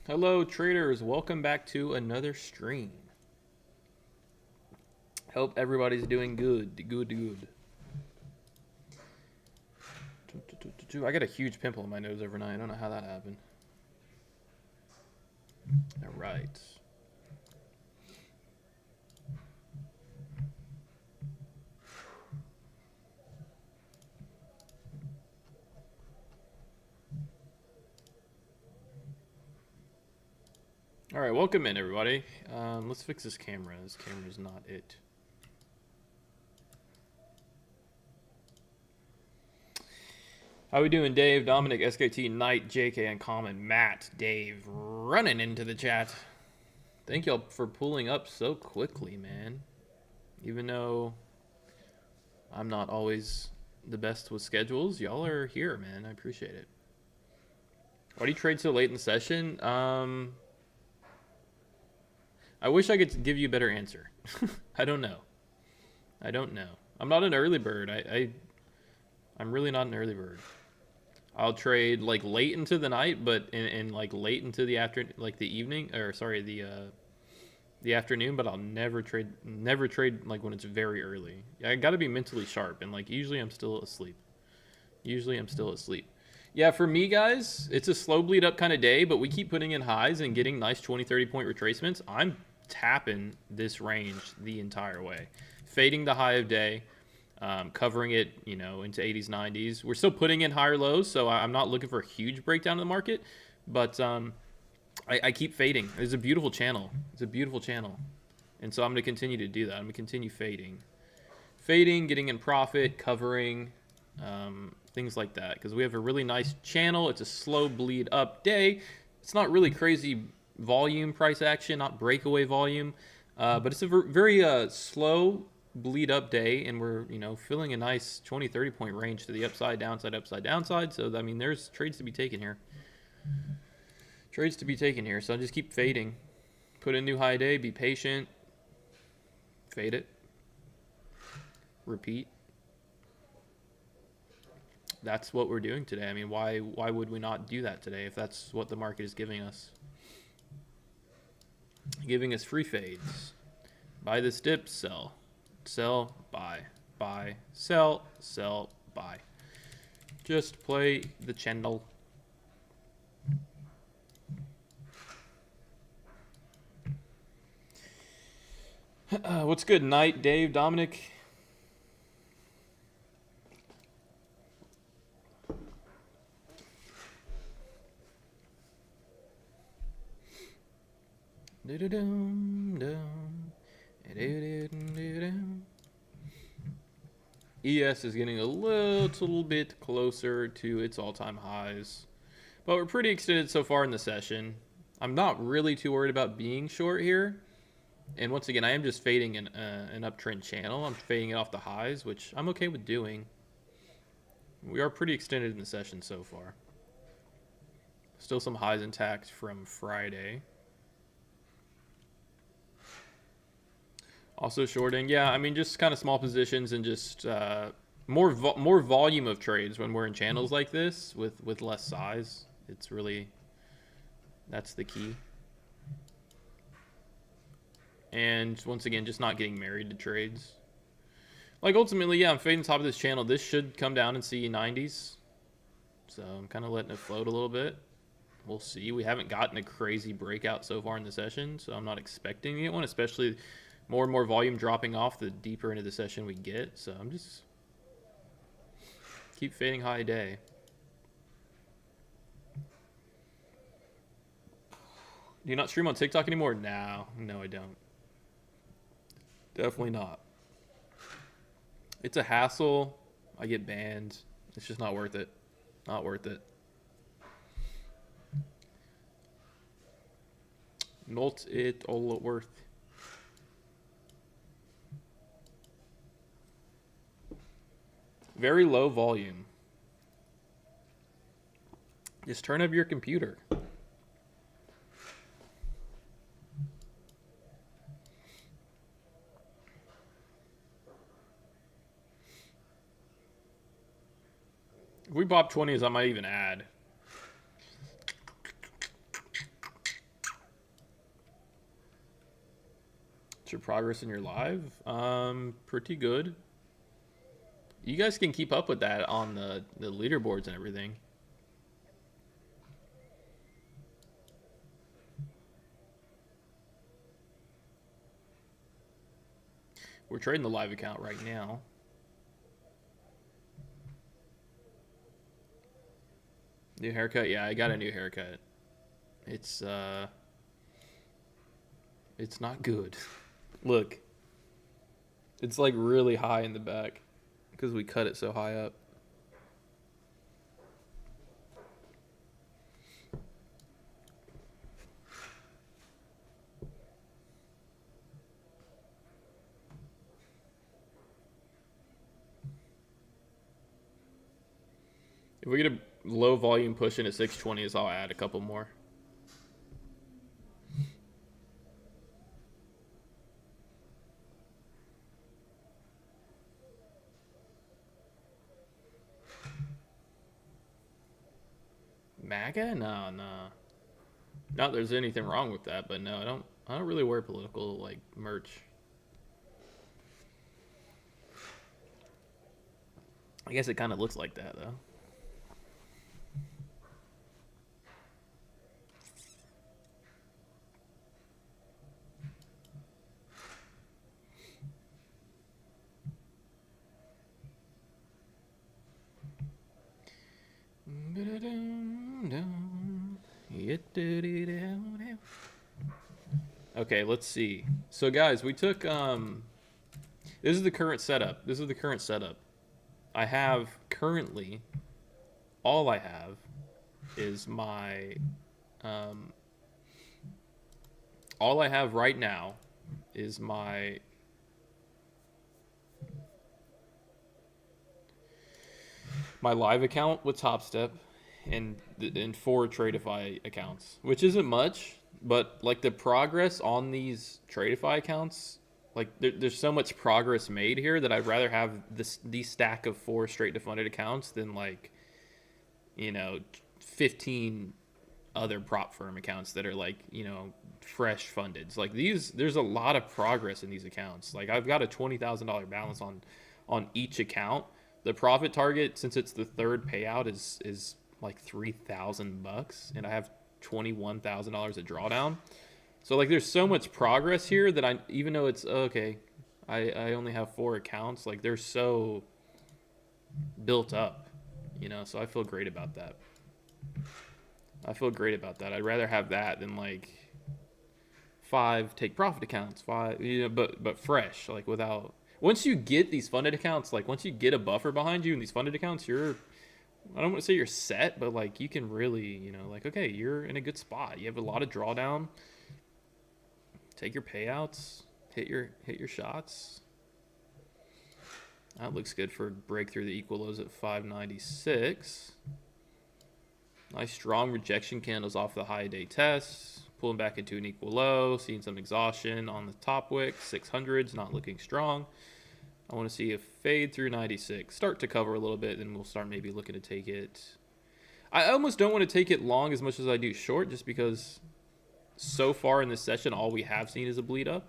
Hello traders, welcome back to another stream. Hope everybody's doing good. I got a huge pimple in my nose overnight. I don't know how that happened. All right. All right, welcome in everybody. Let's fix this camera. This camera's not it. How we doing, Dave, Dominic, SKT, Knight, JK, Uncommon, Matt, Dave, running into the chat. Thank y'all for pulling up so quickly, man. Even though I'm not always the best with schedules, y'all are here, man. I appreciate it. Why do you trade so late in the session? I wish I could give you a better answer. I don't know. I'm not an early bird. I'm really not an early bird. I'll trade like late into the night, but in like late into the evening, or sorry, the afternoon, but I'll never trade like when it's very early. I got to be mentally sharp, and like usually I'm still asleep. Yeah, for me, guys, it's a slow bleed up kind of day, but we keep putting in highs and getting nice 20-30 point retracements. I'm tapping this range the entire way, fading the high of day, covering it, into 80s, 90s. We're still putting in higher lows, so I'm not looking for a huge breakdown in the market, but I keep fading. It's a beautiful channel. And so I'm going to continue to do that. I'm going to continue fading, getting in profit, covering, things like that, because we have a really nice channel. It's a slow bleed up day. It's not really crazy volume price action, not breakaway volume, but it's a very slow bleed up day, and we're filling a nice 20-30 point range to the upside, downside. So I mean, there's trades to be taken here. So I just keep fading, put in new high day, be patient, fade it, repeat. That's what we're doing today. I mean, why would we not do that today if that's what the market is giving us? Giving us free fades. Buy this dip, sell, buy, sell, buy. Just play the channel. What's good, Knight, Dave, Dominic? ES is getting a little bit closer to its all-time highs, but we're pretty extended so far in the session. I'm not really too worried about being short here, and once again, I am just fading an uptrend channel. I'm fading it off the highs, which I'm okay with doing. We are pretty extended in the session so far. Still some highs intact from Friday. Also shorting, yeah, I mean, just kind of small positions and just more volume of trades when we're in channels like this with less size. It's really, that's the key. And once again, just not getting married to trades. Like ultimately, yeah, I'm fading top of this channel. This should come down and see 90s. So I'm kind of letting it float a little bit. We'll see. We haven't gotten a crazy breakout so far in the session, so I'm not expecting to get one, especially more and more volume dropping off the deeper into the session we get. So I'm just keep fading high day. Do you not stream on TikTok anymore? No, I don't. Definitely not. It's a hassle. I get banned. It's just not worth it. Not worth it. Not it all worth. Very low volume. Just turn up your computer. If we pop 20s, I might even add. What's your progress in your live? Pretty good. You guys can keep up with that on the leaderboards and everything. We're trading the live account right now. New haircut? Yeah, I got a new haircut. It's not good. Look. It's like really high in the back because we cut it so high up. If we get a low volume push in at 620s, I'll add a couple more. MAGA? No. Not there's anything wrong with that, but no, I don't really wear political like merch. I guess it kind of looks like that though. Okay, let's see. So guys, we took this is the current setup. I have currently all I have is my all I have right now is my live account with Top Step and 4 Tradeify accounts, which isn't much, but like the progress on these Tradeify accounts, like there's so much progress made here that I'd rather have these stack of 4 straight defunded accounts than like 15 other prop firm accounts that are like fresh funded. Like there's a lot of progress in these accounts. Like I've got a $20,000 balance on each account. The profit target, since it's the third payout, is like $3,000, and I have $21,000 of drawdown. So like there's so much progress here that I, even though it's okay, I only have 4 accounts, like they're so built up, so I feel great about that. I'd rather have that than like 5 take profit accounts, 5, but fresh, like without. Once you get these funded accounts, like once you get a buffer behind you in these funded accounts, I don't want to say you're set, but like you can really, like, okay, you're in a good spot. You have a lot of drawdown. Take your payouts, hit your shots. That looks good for break through the equal lows at 596. Nice strong rejection candles off the high day tests. Pulling back into an equal low, seeing some exhaustion on the top wick. 600s not looking strong. I want to see a fade through 96. Start to cover a little bit, then we'll start maybe looking to take it. I almost don't want to take it long as much as I do short, just because so far in this session, all we have seen is a bleed up.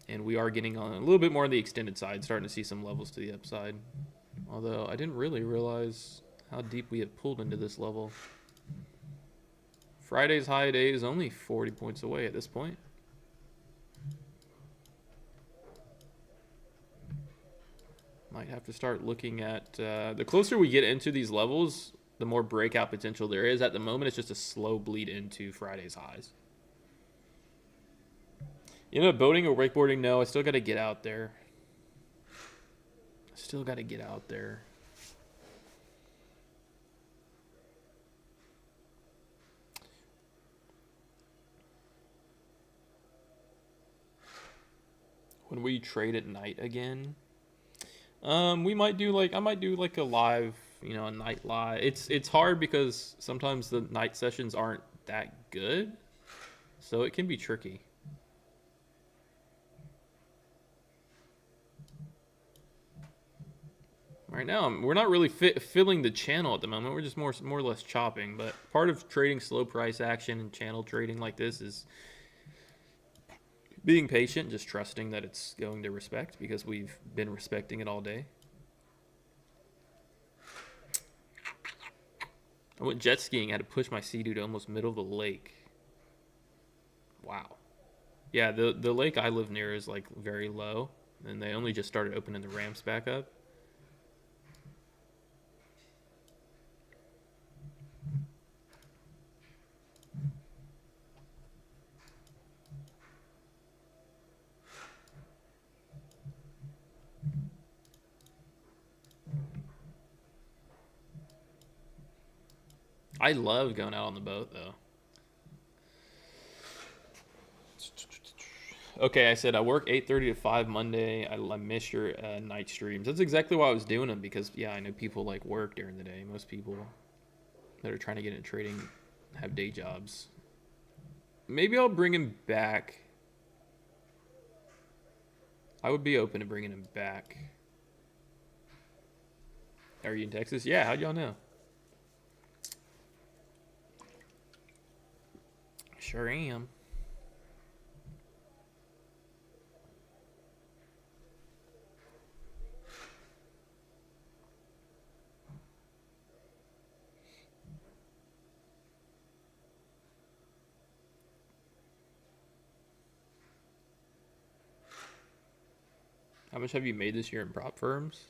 And we are getting on a little bit more on the extended side, starting to see some levels to the upside. Although I didn't really realize how deep we have pulled into this level. Friday's high day is only 40 points away at this point. Might have to start looking at the closer we get into these levels, the more breakout potential there is. At the moment, it's just a slow bleed into Friday's highs. Boating or wakeboarding? No, I still got to get out there. When we trade at night again, we might do like, I might do like a live, a night live. It's hard because sometimes the night sessions aren't that good, so it can be tricky. Right now, we're not really filling the channel at the moment. We're just more or less chopping. But part of trading slow price action and channel trading like this is Being patient, just trusting that it's going to respect because we've been respecting it all day. I went jet skiing. I had to push my Sea-Doo to almost middle of the lake. Wow. Yeah, the lake I live near is like very low, and they only just started opening the ramps back up. I love going out on the boat though. Okay, I said I work 8:30 to 5 Monday. I miss your night streams. That's exactly why I was doing them because yeah, I know people like work during the day. Most people that are trying to get into trading have day jobs. Maybe I'll bring him back. I would be open to bringing him back. Are you in Texas? Yeah, how'd y'all know? Sure am. How much have you made this year in prop firms?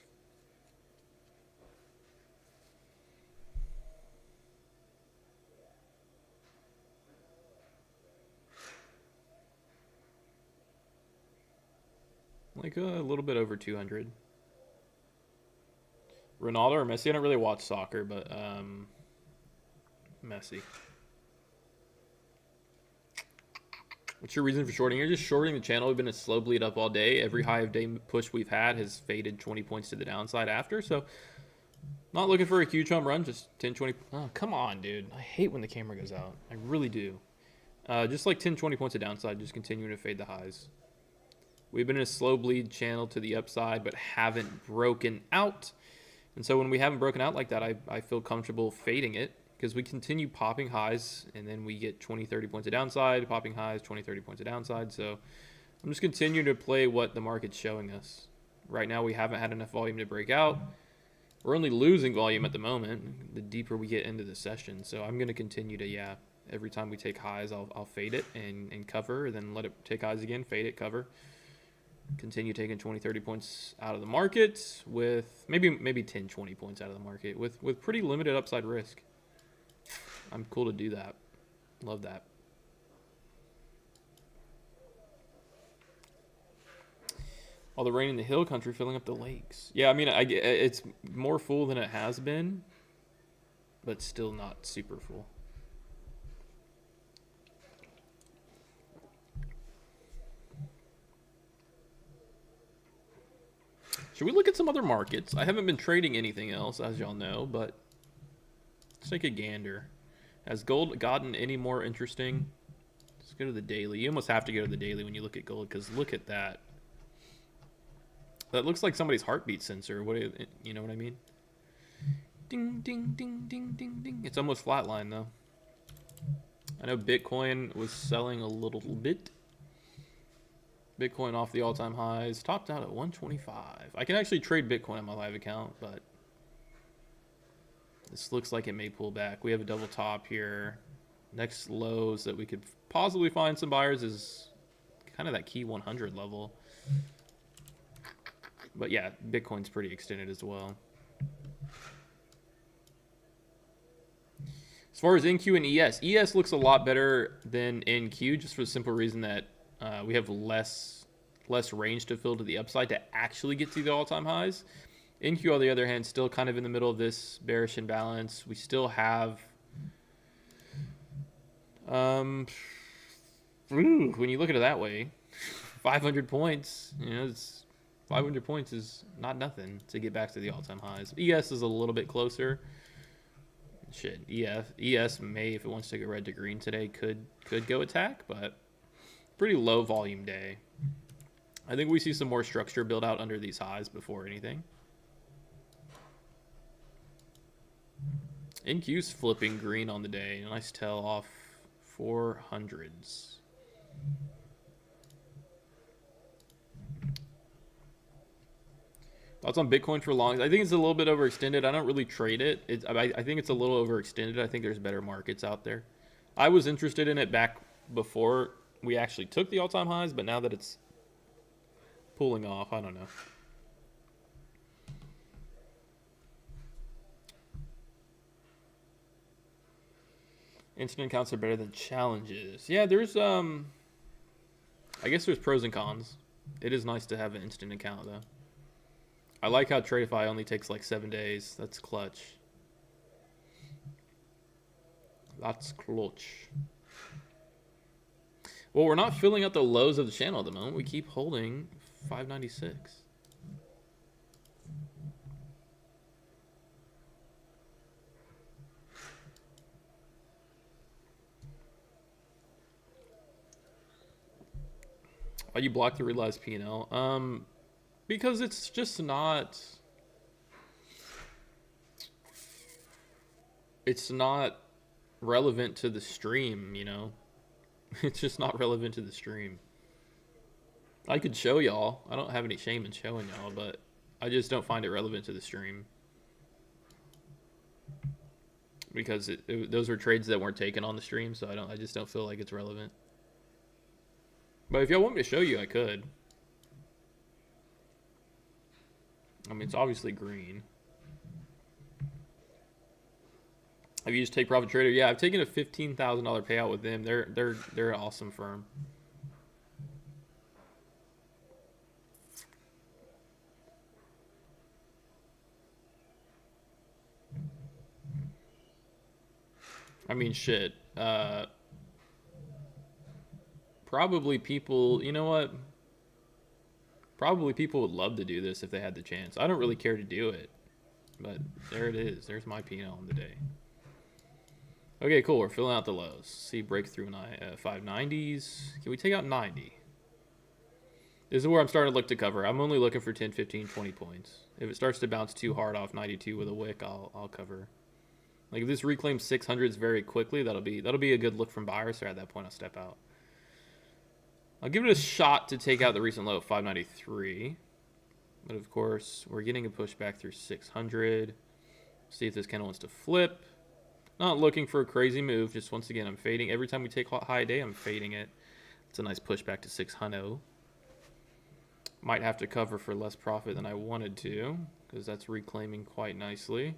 Like a little bit over 200. Ronaldo or Messi? I don't really watch soccer, but Messi. What's your reason for shorting? You're just shorting the channel. We've been a slow bleed up all day. Every high of day push we've had has faded 20 points to the downside after. So not looking for a huge home run, just 10, 20. Oh, come on, dude. I hate when the camera goes out. I really do. Just like 10, 20 points of downside, just continuing to fade the highs. We've been in a slow bleed channel to the upside, but haven't broken out. And so when we haven't broken out like that, I feel comfortable fading it because we continue popping highs and then we get 20, 30 points of downside, popping highs, 20, 30 points of downside. So I'm just continuing to play what the market's showing us. Right now, we haven't had enough volume to break out. We're only losing volume at the moment, the deeper we get into the session. So I'm going to continue to, yeah, every time we take highs, I'll fade it and cover, then let it take highs again, fade it, cover. Continue taking 20, 30 points out of the market with maybe 10, 20 points out of the market with pretty limited upside risk. I'm cool to do that. Love that. All the rain in the hill country filling up the lakes. Yeah, I mean, it's more full than it has been, but still not super full. Should we look at some other markets? I haven't been trading anything else, as y'all know, but let's take a gander. Has gold gotten any more interesting? Let's go to the daily. You almost have to go to the daily when you look at gold, because look at that. That looks like somebody's heartbeat sensor. You know what I mean? Ding, ding, ding, ding, ding, ding. It's almost flatline, though. I know Bitcoin was selling a little bit. Bitcoin off the all-time highs, topped out at 125. I can actually trade Bitcoin on my live account, but this looks like it may pull back. We have a double top here. Next lows that we could possibly find some buyers is kind of that key 100 level. But yeah, Bitcoin's pretty extended as well. As far as NQ and ES looks a lot better than NQ just for the simple reason that we have less range to fill to the upside to actually get to the all-time highs. NQ, on the other hand, still kind of in the middle of this bearish imbalance. We still have, when you look at it that way, 500 points. You know, 500 points is not nothing to get back to the all-time highs. ES is a little bit closer. Shit, ES may, if it wants to go red to green today, could go attack, but pretty low volume day. I think we see some more structure build out under these highs before anything. NQ's flipping green on the day. Nice tell off 400s. Thoughts on Bitcoin for longs? I think it's a little bit overextended. I don't really trade it. I think it's a little overextended. I think there's better markets out there. I was interested in it back before we actually took the all-time highs, but now that it's pulling off, I don't know. Instant accounts are better than challenges. Yeah, there's I guess there's pros and cons. It is nice to have an instant account though. I like how Tradeify only takes like 7 days. That's clutch. That's clutch. Well, we're not filling out the lows of the channel at the moment. We keep holding 596. Why you block the realized P&L? Because it's just not. It's not relevant to the stream, you know. It's just not relevant to the stream. I could show y'all. I don't have any shame in showing y'all, but I just don't find it relevant to the stream. Because those were trades that weren't taken on the stream, so I just don't feel like it's relevant. But if y'all want me to show you, I could. I mean, it's obviously green. Have you used Take Profit Trader? Yeah, I've taken a $15,000 payout with them. They're an awesome firm. I mean, shit. Probably people, you know what? Probably people would love to do this if they had the chance. I don't really care to do it, but there it is. There's my P&L on the day. Okay, cool. We're filling out the lows. See breakthrough 590s. Can we take out 90? This is where I'm starting to look to cover. I'm only looking for 10, 15, 20 points. If it starts to bounce too hard off 92 with a wick, I'll cover. Like if this reclaims 600s very quickly, that'll be a good look from buyers. So at that point, I'll step out. I'll give it a shot to take out the recent low of 593. But of course, we're getting a pushback through 600. See if this candle wants to flip. Not looking for a crazy move. Just once again, I'm fading. Every time we take high day, I'm fading it. It's a nice pushback to 600. Might have to cover for less profit than I wanted to, because that's reclaiming quite nicely.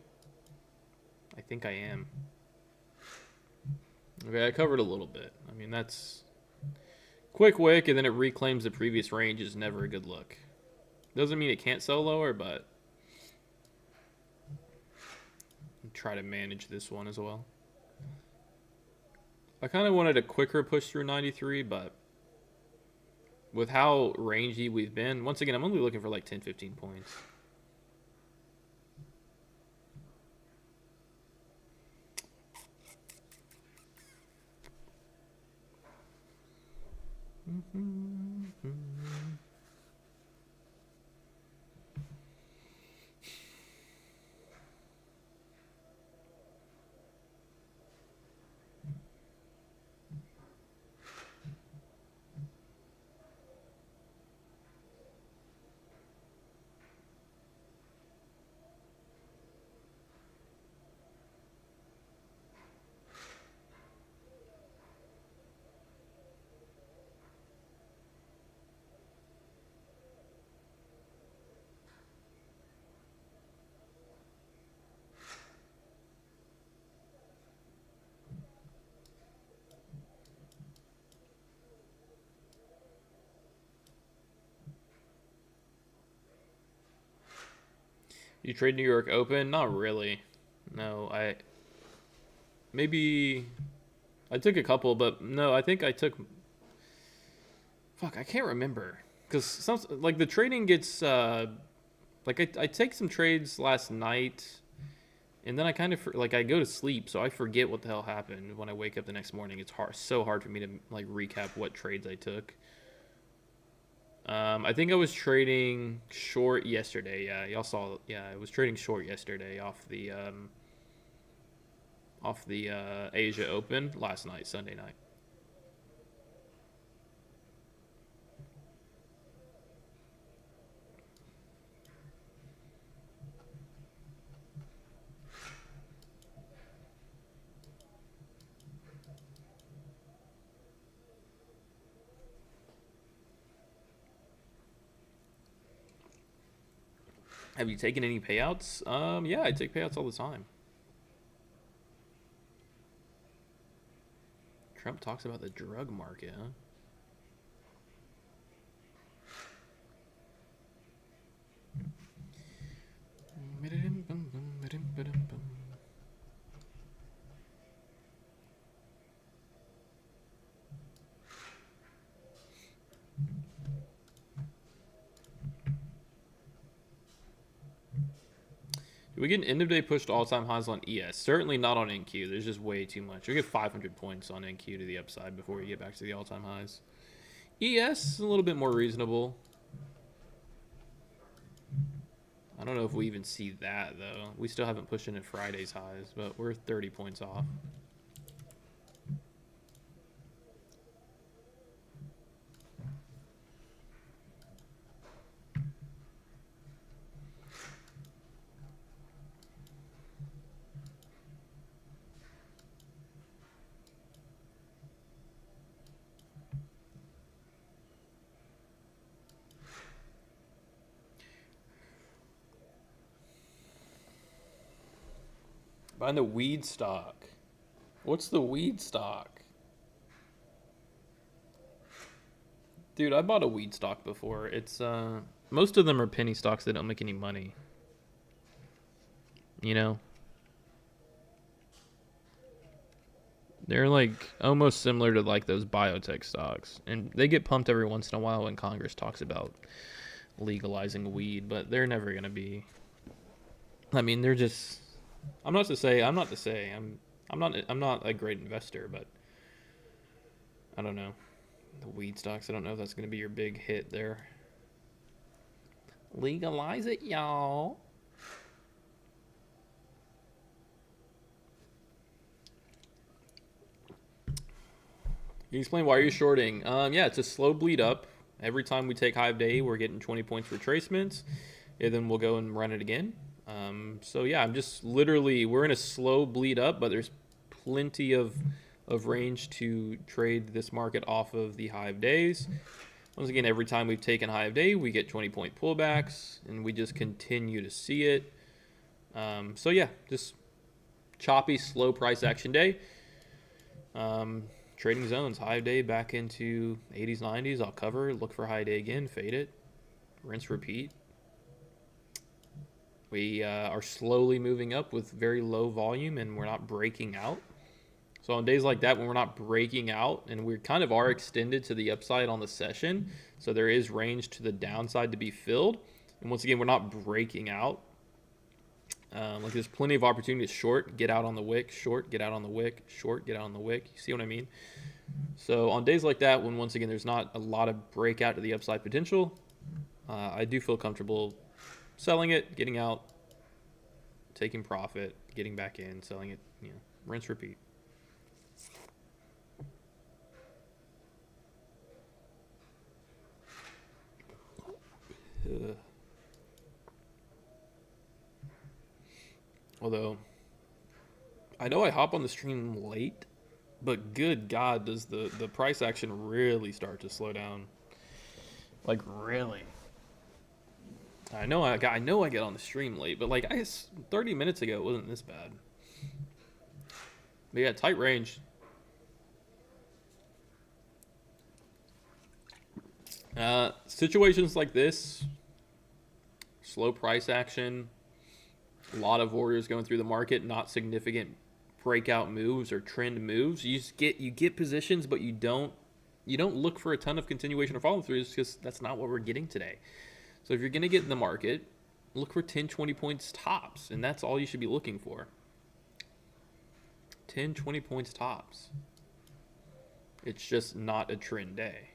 I think I am. Okay, I covered a little bit. I mean, that's quick wick, and then it reclaims the previous range is never a good look. Doesn't mean it can't sell lower, but try to manage this one as well. I kind of wanted a quicker push through 93, but with how rangy we've been, once again, I'm only looking for like 10, 15 points. You trade New York Open? Not really. No, I took a couple, but no, I think I took. Fuck, I can't remember because like the trading gets like I take some trades last night, and then I kind of like I go to sleep, so I forget what the hell happened when I wake up the next morning. It's so hard for me to like recap what trades I took. I think I was trading short yesterday. Yeah, y'all saw. Yeah, I was trading short yesterday off the Asia Open last night, Sunday night. Have you taken any payouts? Yeah, I take payouts all the time. Trump talks about the drug market, huh? Do we get an end of day push to all time highs on ES? Certainly not on NQ. There's just way too much. We get 500 points on NQ to the upside before we get back to the all time highs. ES is a little bit more reasonable. I don't know if we even see that though. We still haven't pushed into Friday's highs, but we're 30 points off. Buying the weed stock. What's the weed stock? Dude, I bought a weed stock before. It's most of them are penny stocks that don't make any money. You know? They're like almost similar to like those biotech stocks. And they get pumped every once in a while when Congress talks about legalizing weed, but they're never going to be. I mean, they're just I'm not a great investor, but I don't know. The weed stocks, I don't know if that's going to be your big hit there. Legalize it, y'all. Can you explain why you're shorting? Yeah, it's a slow bleed up. Every time we take high of day, we're getting 20 points retracements, and then we'll go and run it again. So yeah, I'm just literally, we're in a slow bleed up, but there's plenty of range to trade this market off of the high of days. Once again, every time we've taken high of day, we get 20-point pullbacks, and we just continue to see it. So yeah, just choppy, slow price action day. Trading zones, high of day back into 80s, 90s. I'll cover, look for high day again, fade it, rinse, repeat. We are slowly moving up with very low volume, and we're not breaking out. So on days like that, when we're not breaking out, and we kind of are extended to the upside on the session, so there is range to the downside to be filled. And once again, we're not breaking out. Like there's plenty of opportunity to short, get out on the wick, short, get out on the wick, short, get out on the wick. You see what I mean? So on days like that, when once again there's not a lot of breakout to the upside potential, I do feel comfortable selling it, getting out, taking profit, getting back in, selling it, rinse, repeat. Although, I know I hop on the stream late, but good God, does the price action really start to slow down? Like, really? I know I get on the stream late, but like 30 minutes ago, it wasn't this bad. But yeah, tight range. Situations like this, slow price action, a lot of orders going through the market, not significant breakout moves or trend moves. You get positions, but you don't look for a ton of continuation or follow throughs because that's not what we're getting today. So if you're going to get in the market, look for 10, 20 points tops, and that's all you should be looking for. 10, 20 points tops. It's just not a trend day.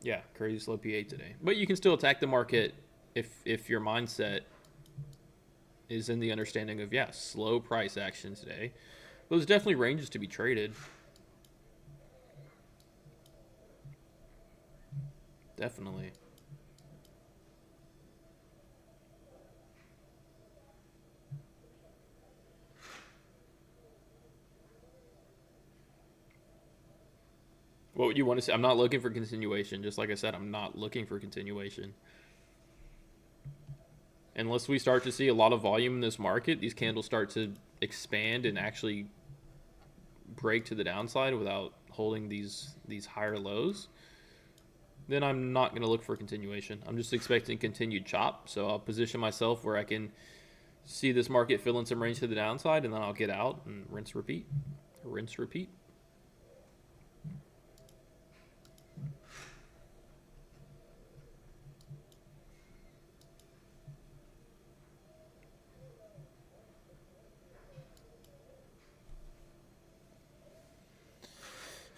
Yeah, crazy slow P8 today. But you can still attack the market if your mindset is in the understanding of, yeah, slow price action today. Those definitely ranges to be traded. Definitely. What would you want to say? I'm not looking for continuation. Just like I said, I'm not looking for continuation. unless we start to see a lot of volume in this market, these candles start to expand and actually break to the downside without holding these higher lows, then I'm not going to look for continuation. I'm just expecting continued chop. So I'll position myself where I can see this market fill in some range to the downside, and then I'll get out and rinse, repeat. Rinse, repeat.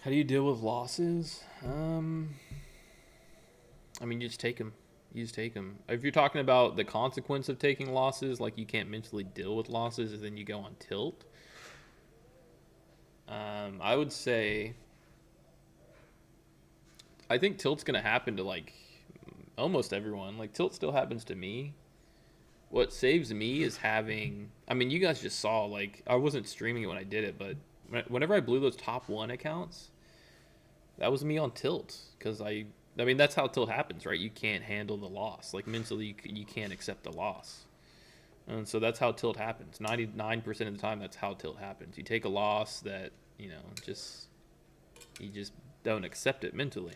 How do you deal with losses? I mean, you just take them. You just take them. If you're talking about the consequence of taking losses, like you can't mentally deal with losses, and then you go on tilt. I would say, I think tilt's gonna happen to like almost everyone. Like tilt still happens to me. What saves me is having. I mean, you guys just saw, like, I wasn't streaming it when I did it, but whenever I blew those top 1 accounts, that was me on tilt, because I mean, that's how tilt happens, right? You can't handle the loss. Like, mentally, you can't accept the loss. And so that's how tilt happens. 99% of the time, that's how tilt happens. You take a loss that, you just don't accept it mentally.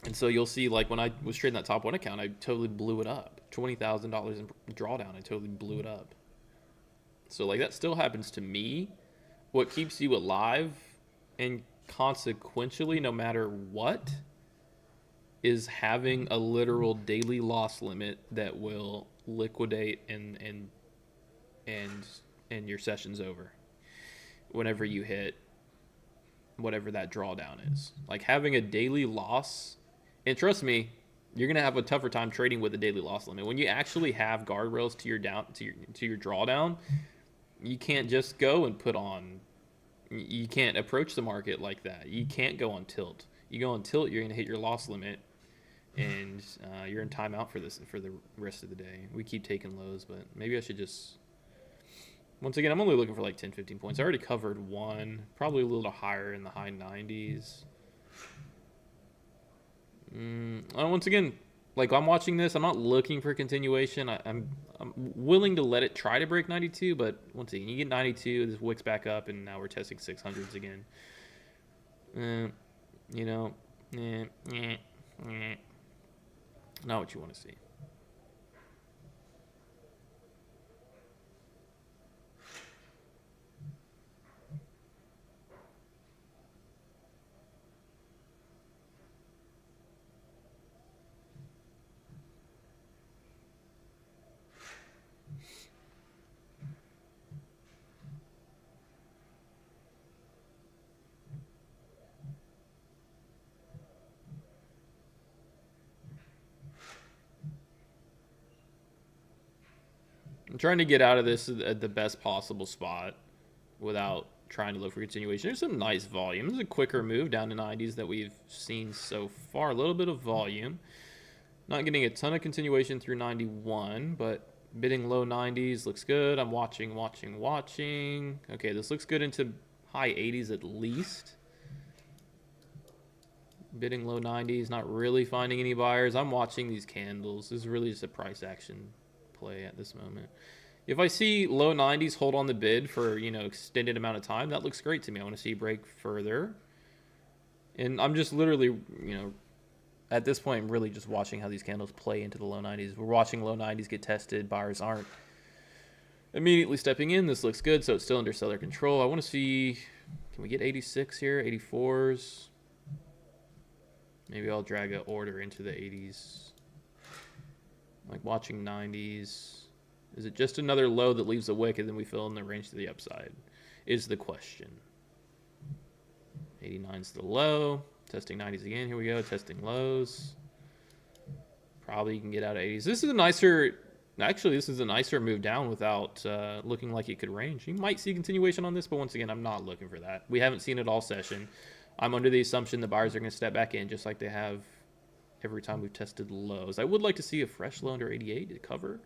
And so you'll see, like, when I was trading that top 1 account, I totally blew it up. $20,000 in drawdown, I totally blew it up. So, like, that still happens to me. What keeps you alive, and consequentially, no matter what, is having a literal daily loss limit that will liquidate and your session's over whenever you hit whatever that drawdown is. Like, having a daily loss, and trust me, you're gonna have a tougher time trading with a daily loss limit. When you actually have guardrails to your drawdown, you can't just go and put on. You can't approach the market like that. You can't go on tilt. You go on tilt, you're gonna hit your loss limit, and you're in timeout for the rest of the day. We keep taking lows, but maybe I should just. Once again, I'm only looking for like 10, 15 points. I already covered one, probably a little higher in the high 90s. Once again, like, I'm watching this, I'm not looking for continuation. I'm willing to let it try to break 92, but once again, you get 92, this wicks back up, and now we're testing 600s again. Not what you want to see. I'm trying to get out of this at the best possible spot without trying to look for continuation. There's some nice volume. This is a quicker move down to 90s that we've seen so far. A little bit of volume. Not getting a ton of continuation through 91, but bidding low 90s looks good. I'm watching. Okay, this looks good into high 80s at least. Bidding low 90s, not really finding any buyers. I'm watching these candles. This is really just a price action play at this moment. If I see low 90s hold on the bid for, extended amount of time, that looks great to me. I want to see break further. And I'm just literally, at this point, I'm really just watching how these candles play into the low 90s. We're watching low 90s get tested. Buyers aren't immediately stepping in. This looks good, so it's still under seller control. I want to see, can we get 86 here, 84s? Maybe I'll drag an order into the 80s. Like watching 90s. Is it just another low that leaves a wick and then we fill in the range to the upside? Is the question. 89's the low. Testing 90s again. Here we go. Testing lows. Probably you can get out of 80s. This is a nicer move down without looking like it could range. You might see continuation on this, but once again, I'm not looking for that. We haven't seen it all session. I'm under the assumption the buyers are going to step back in just like they have every time we've tested lows. I would like to see a fresh low under 88 to cover.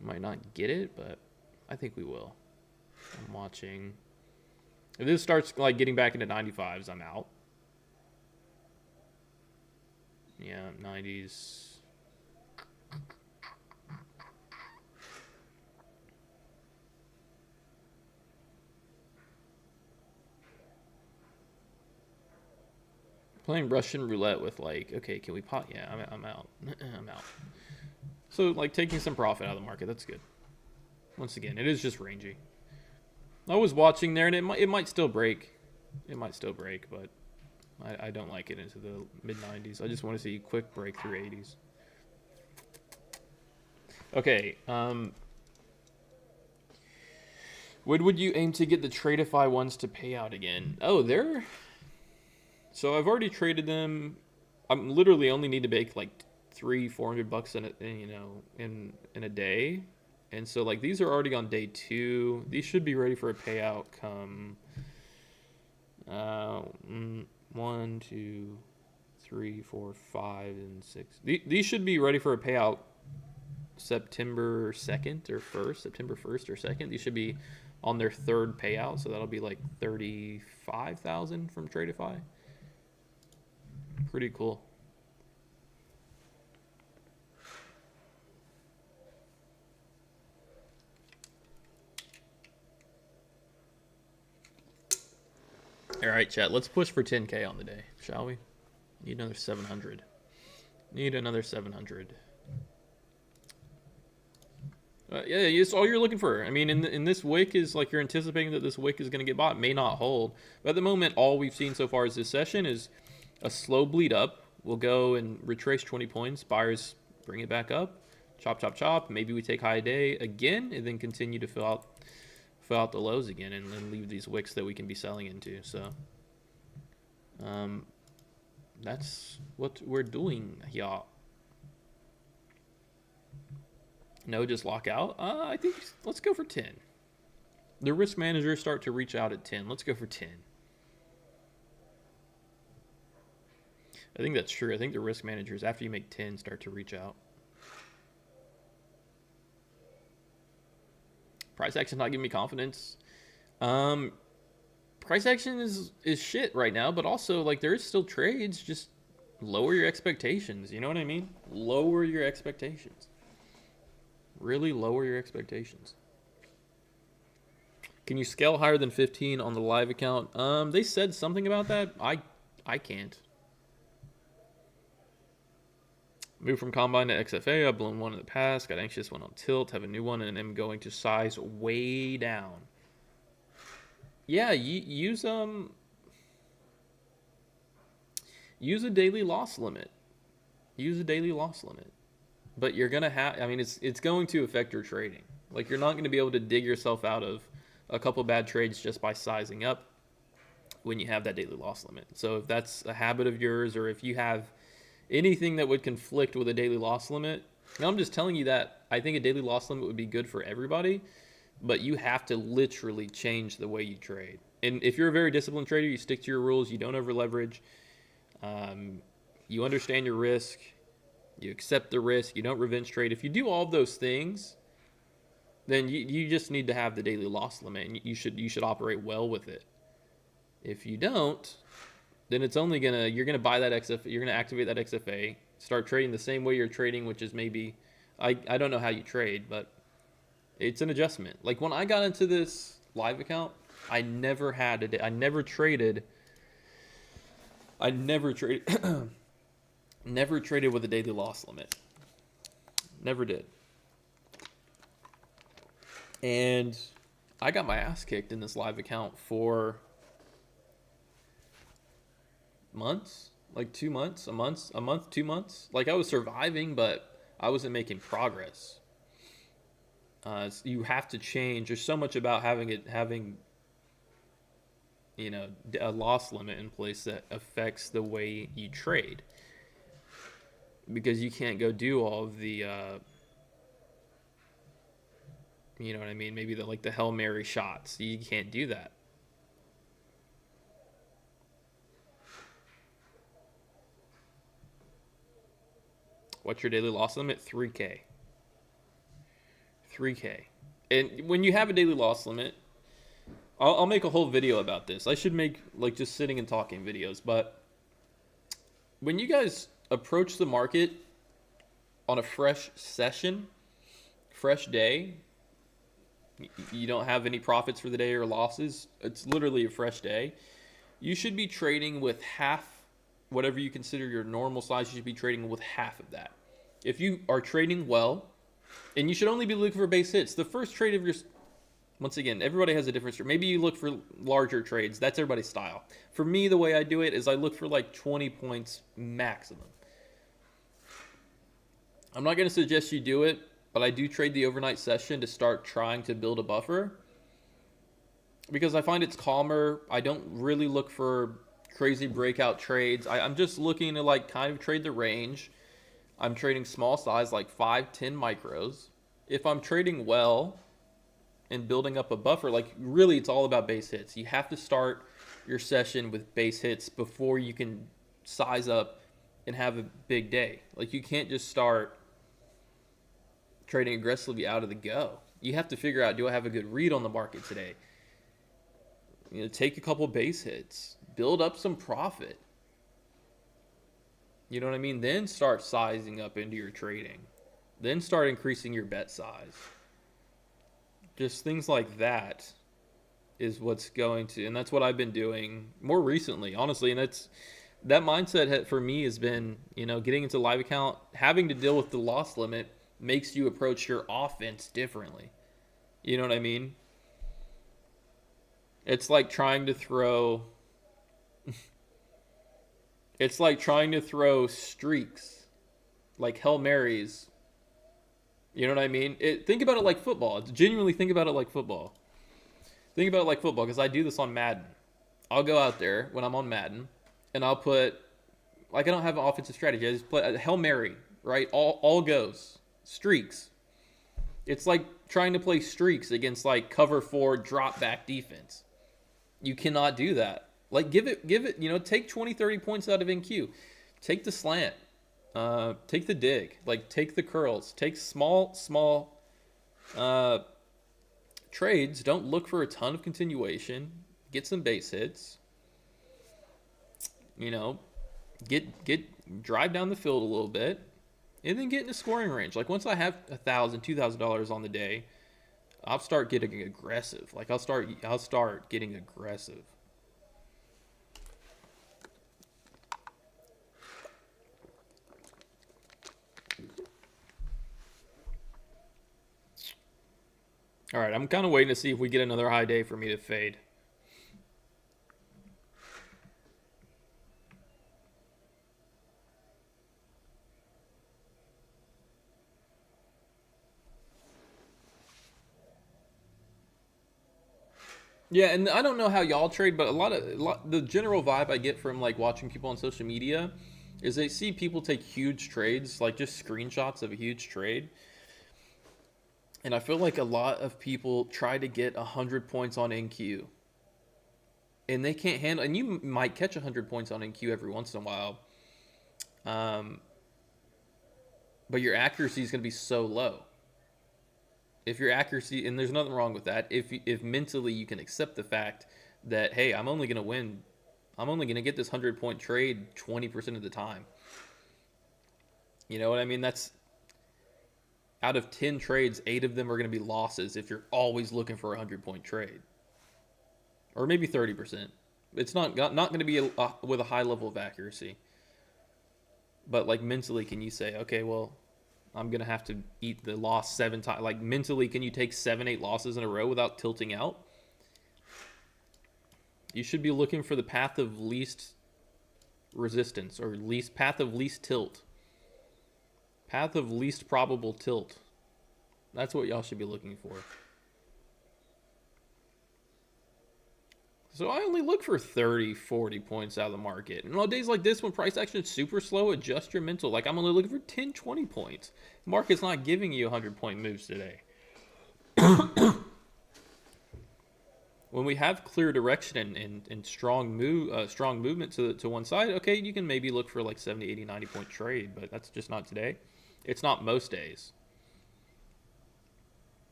We might not get it, but I think we will. I'm watching. If this starts like getting back into 95s, I'm out. Yeah, 90s. playing Russian roulette with like, okay, can we pot? Yeah, I'm out. I'm out. So like taking some profit out of the market, that's good. Once again, it is just rangy. I was watching there, and it might still break. It might still break, but I don't like it into the mid 90s. I just want to see a quick break through 80s. Okay. When would you aim to get the Tradeify ones to pay out again? Oh, they're... So I've already traded them. I'm literally only need to make like $300-400 in a day. And so like these are already on day 2. These should be ready for a payout come 1, 2, 3, 4, 5, and 6. These should be ready for a payout September 2nd or 1st, September 1st or 2nd. These should be on their 3rd payout, so that'll be like 35,000 from Tradeify. Pretty cool. All right, chat. Let's push for 10K on the day, shall we? Need another 700. Need another 700. Yeah, it's all you're looking for. I mean, in this wick is like you're anticipating that this wick is going to get bought. May not hold. But at the moment, all we've seen so far is this session is a slow bleed up. We'll go and retrace 20 points. Buyers bring it back up. Chop, chop, chop. Maybe we take high day again and then continue to fill out the lows again and then leave these wicks that we can be selling into. So that's what we're doing, y'all. No, just lock out. I think let's go for 10. The risk managers start to reach out at 10. Let's go for 10. I think that's true. I think the risk managers, after you make 10, start to reach out. Price action not giving me confidence. Price action is shit right now, but also like there is still trades. Just lower your expectations. You know what I mean? Lower your expectations. Really lower your expectations. Can you scale higher than 15 on the live account? They said something about that. I can't. Moved from Combine to XFA. I've blown one in the past. Got anxious, went on tilt. Have a new one, and am going to size way down. Yeah, use a daily loss limit. Use a daily loss limit. But you're gonna have. I mean, it's going to affect your trading. Like you're not going to be able to dig yourself out of a couple bad trades just by sizing up when you have that daily loss limit. So if that's a habit of yours, or if you have anything that would conflict with a daily loss limit. Now I'm just telling you that I think a daily loss limit would be good for everybody, but you have to literally change the way you trade. And if you're a very disciplined trader, you stick to your rules, you don't over leverage, you understand your risk, you accept the risk, you don't revenge trade. If you do all of those things, then you just need to have the daily loss limit, and you should operate well with it. If you don't, then it's only you're gonna buy that XFA, you're gonna activate that XFA, start trading the same way you're trading, which is maybe, I don't know how you trade, but it's an adjustment. Like when I got into this live account, I never traded never traded with a daily loss limit. Never did. And I got my ass kicked in this live account for months, like 2 months, a month, 2 months. Like I was surviving, but I wasn't making progress. So you have to change. There's so much about having a loss limit in place that affects the way you trade, because you can't go do all of the you know what I mean, maybe the Hail Mary shots. You can't do that. What's your daily loss limit? 3K. 3K. And when you have a daily loss limit, I'll make a whole video about this. I should make just sitting and talking videos. But when you guys approach the market on a fresh session, fresh day, you don't have any profits for the day or losses, it's literally a fresh day, you should be trading with half whatever you consider your normal size, you should be trading with half of that. If you are trading well, and you should only be looking for base hits. The first trade of your, once again, everybody has a different trade. Maybe you look for larger trades. That's everybody's style. For me, the way I do it is I look for like 20 points maximum. I'm not going to suggest you do it, but I do trade the overnight session to start trying to build a buffer because I find it's calmer. I don't really look for crazy breakout trades. I'm just looking to like kind of trade the range. I'm trading small size like 5, 10 micros. If I'm trading well and building up a buffer, like really it's all about base hits. You have to start your session with base hits before you can size up and have a big day. Like you can't just start trading aggressively out of the go. You have to figure out, do I have a good read on the market today? You know, take a couple base hits, build up some profit. You know what I mean? Then start sizing up into your trading. Then start increasing your bet size. Just things like that is what's going to, and that's what I've been doing more recently, honestly. And that mindset for me has been, you know, getting into live account, having to deal with the loss limit makes you approach your offense differently. You know what I mean? It's like trying to throw it's like trying to throw streaks, like Hail Marys. You know what I mean? Think about it like football. Genuinely think about it like football. Think about it like football because I do this on Madden. I'll go out there when I'm on Madden and I'll put, like I don't have an offensive strategy. I just play a Hail Mary, right? All goes. Streaks. It's like trying to play streaks against like cover 4 drop back defense. You cannot do that. Like give it, you know, take 20, 30 points out of NQ. Take the slant. Take the dig. Like take the curls. Take small trades. Don't look for a ton of continuation. Get some base hits. You know, drive down the field a little bit. And then get in the scoring range. Like once I have $1,000, $2,000 on the day, I'll start getting aggressive. Like I'll start getting aggressive. All right, I'm kind of waiting to see if we get another high day for me to fade. Yeah, and I don't know how y'all trade, but the general vibe I get from like watching people on social media is they see people take huge trades, like just screenshots of a huge trade. And I feel like a lot of people try to get 100 points on NQ. And they can't handle, and you might catch 100 points on NQ every once in a while. But your accuracy is going to be so low. If your accuracy, and there's nothing wrong with that, if mentally you can accept the fact that, hey, I'm only going to win, I'm only going to get this 100-point trade 20% of the time. You know what I mean? That's, out of 10 trades, 8 of them are going to be losses if you're always looking for a 100-point trade. Or maybe 30%. It's not going to be with a high level of accuracy. But like mentally, can you say, okay, well, I'm going to have to eat the loss 7 times. Like mentally, can you take 7, 8 losses in a row without tilting out? You should be looking for the path of least resistance or path of least tilt. Path of least probable tilt. That's what y'all should be looking for. So I only look for 30, 40 points out of the market. And on days like this, when price action is super slow, adjust your mental. Like I'm only looking for 10, 20 points. The market's not giving you 100-point moves today. When we have clear direction and strong movement to one side, okay, you can maybe look for like 70, 80, 90-point trade, but that's just not today. It's not most days.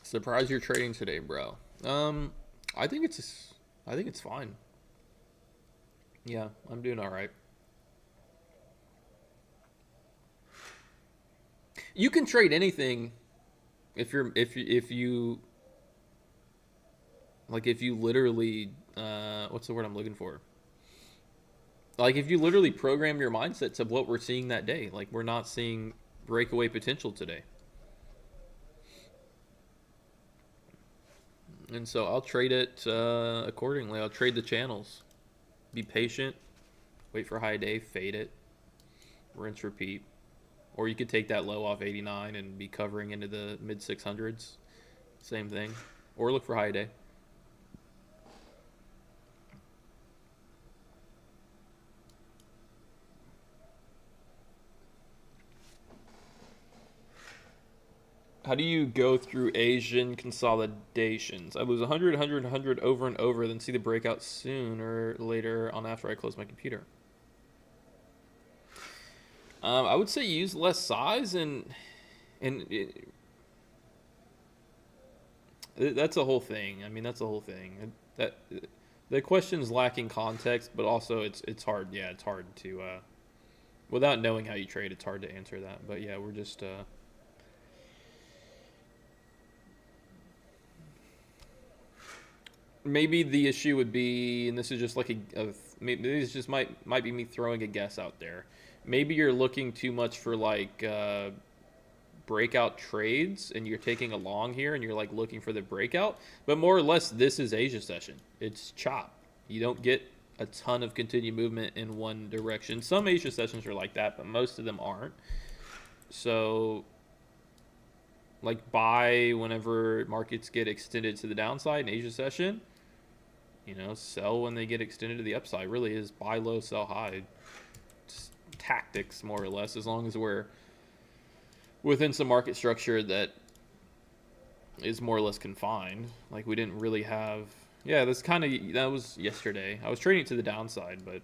Surprised you're trading today, bro. I think it's fine. Yeah, I'm doing all right. You can trade anything if you like if you literally what's the word I'm looking for? Like if you literally program your mindset to what we're seeing that day, like we're not seeing breakaway potential today. And so I'll trade it accordingly. I'll trade the channels. Be patient. Wait for high day. Fade it. Rinse, repeat. Or you could take that low off 89 and be covering into the mid 600s. Same thing. Or look for high day. How do you go through Asian consolidations? I lose 100, 100, 100 over and over, then see the breakout sooner or later on after I close my computer. I would say use less size that's a whole thing. I mean, that's a whole thing. That the question's lacking context, but also it's hard. Yeah, it's hard to without knowing how you trade, it's hard to answer that. But yeah, we're just maybe the issue would be, and this is just like maybe this just might be me throwing a guess out there. Maybe you're looking too much for like breakout trades, and you're taking a long here, and you're like looking for the breakout. But more or less, this is Asia session. It's chop. You don't get a ton of continued movement in one direction. Some Asia sessions are like that, but most of them aren't. So like buy whenever markets get extended to the downside in Asia session. You know, sell when they get extended to the upside. Really is buy low, sell high. Just tactics, more or less, as long as we're within some market structure that is more or less confined. Like we didn't really have. Yeah, that was yesterday. I was trading it to the downside, but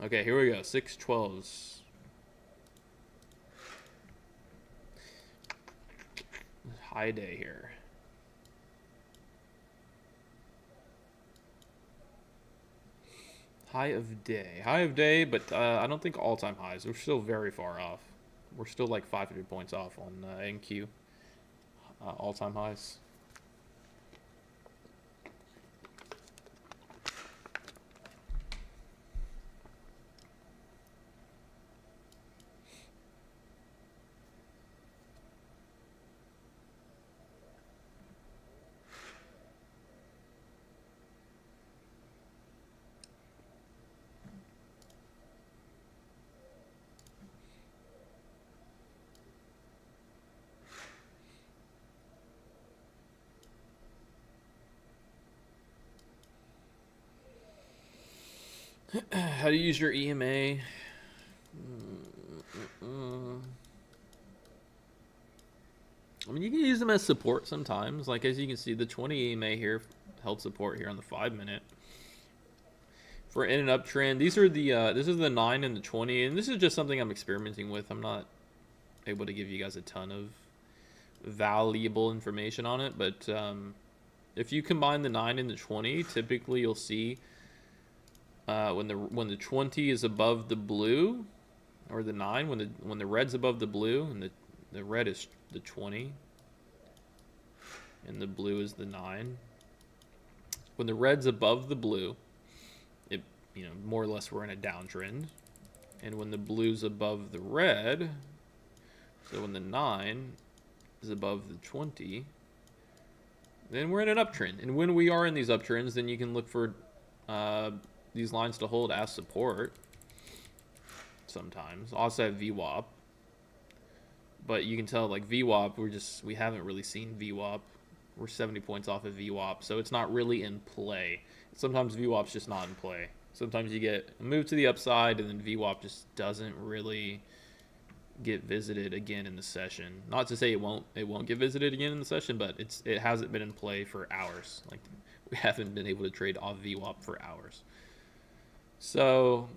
okay, here we go. 612s. High day here. High of day, but I don't think all-time highs. We're still very far off. We're still like 500 points off on NQ all-time highs. How do you use your EMA? I mean, you can use them as support sometimes. Like as you can see, the 20 EMA here held support here on the 5-minute. For in and uptrend, these are the this is the 9 and the 20, and this is just something I'm experimenting with. I'm not able to give you guys a ton of valuable information on it, but if you combine the 9 and the 20, typically you'll see when the 20 is above the blue, or the 9, when the red's above the blue, and the red is the 20, and the blue is the 9. When the red's above the blue, it more or less we're in a downtrend, and when the blue's above the red, so when the 9 is above the 20, then we're in an uptrend. And when we are in these uptrends, then you can look for these lines to hold as support sometimes. Also have VWAP, but you can tell like VWAP, we haven't really seen VWAP. We're 70 points off of VWAP, so it's not really in play. Sometimes VWAP's just not in play. Sometimes you get a move to the upside, and then VWAP just doesn't really get visited again in the session. Not to say it won't get visited again in the session, but it hasn't been in play for hours. Like we haven't been able to trade off VWAP for hours. So,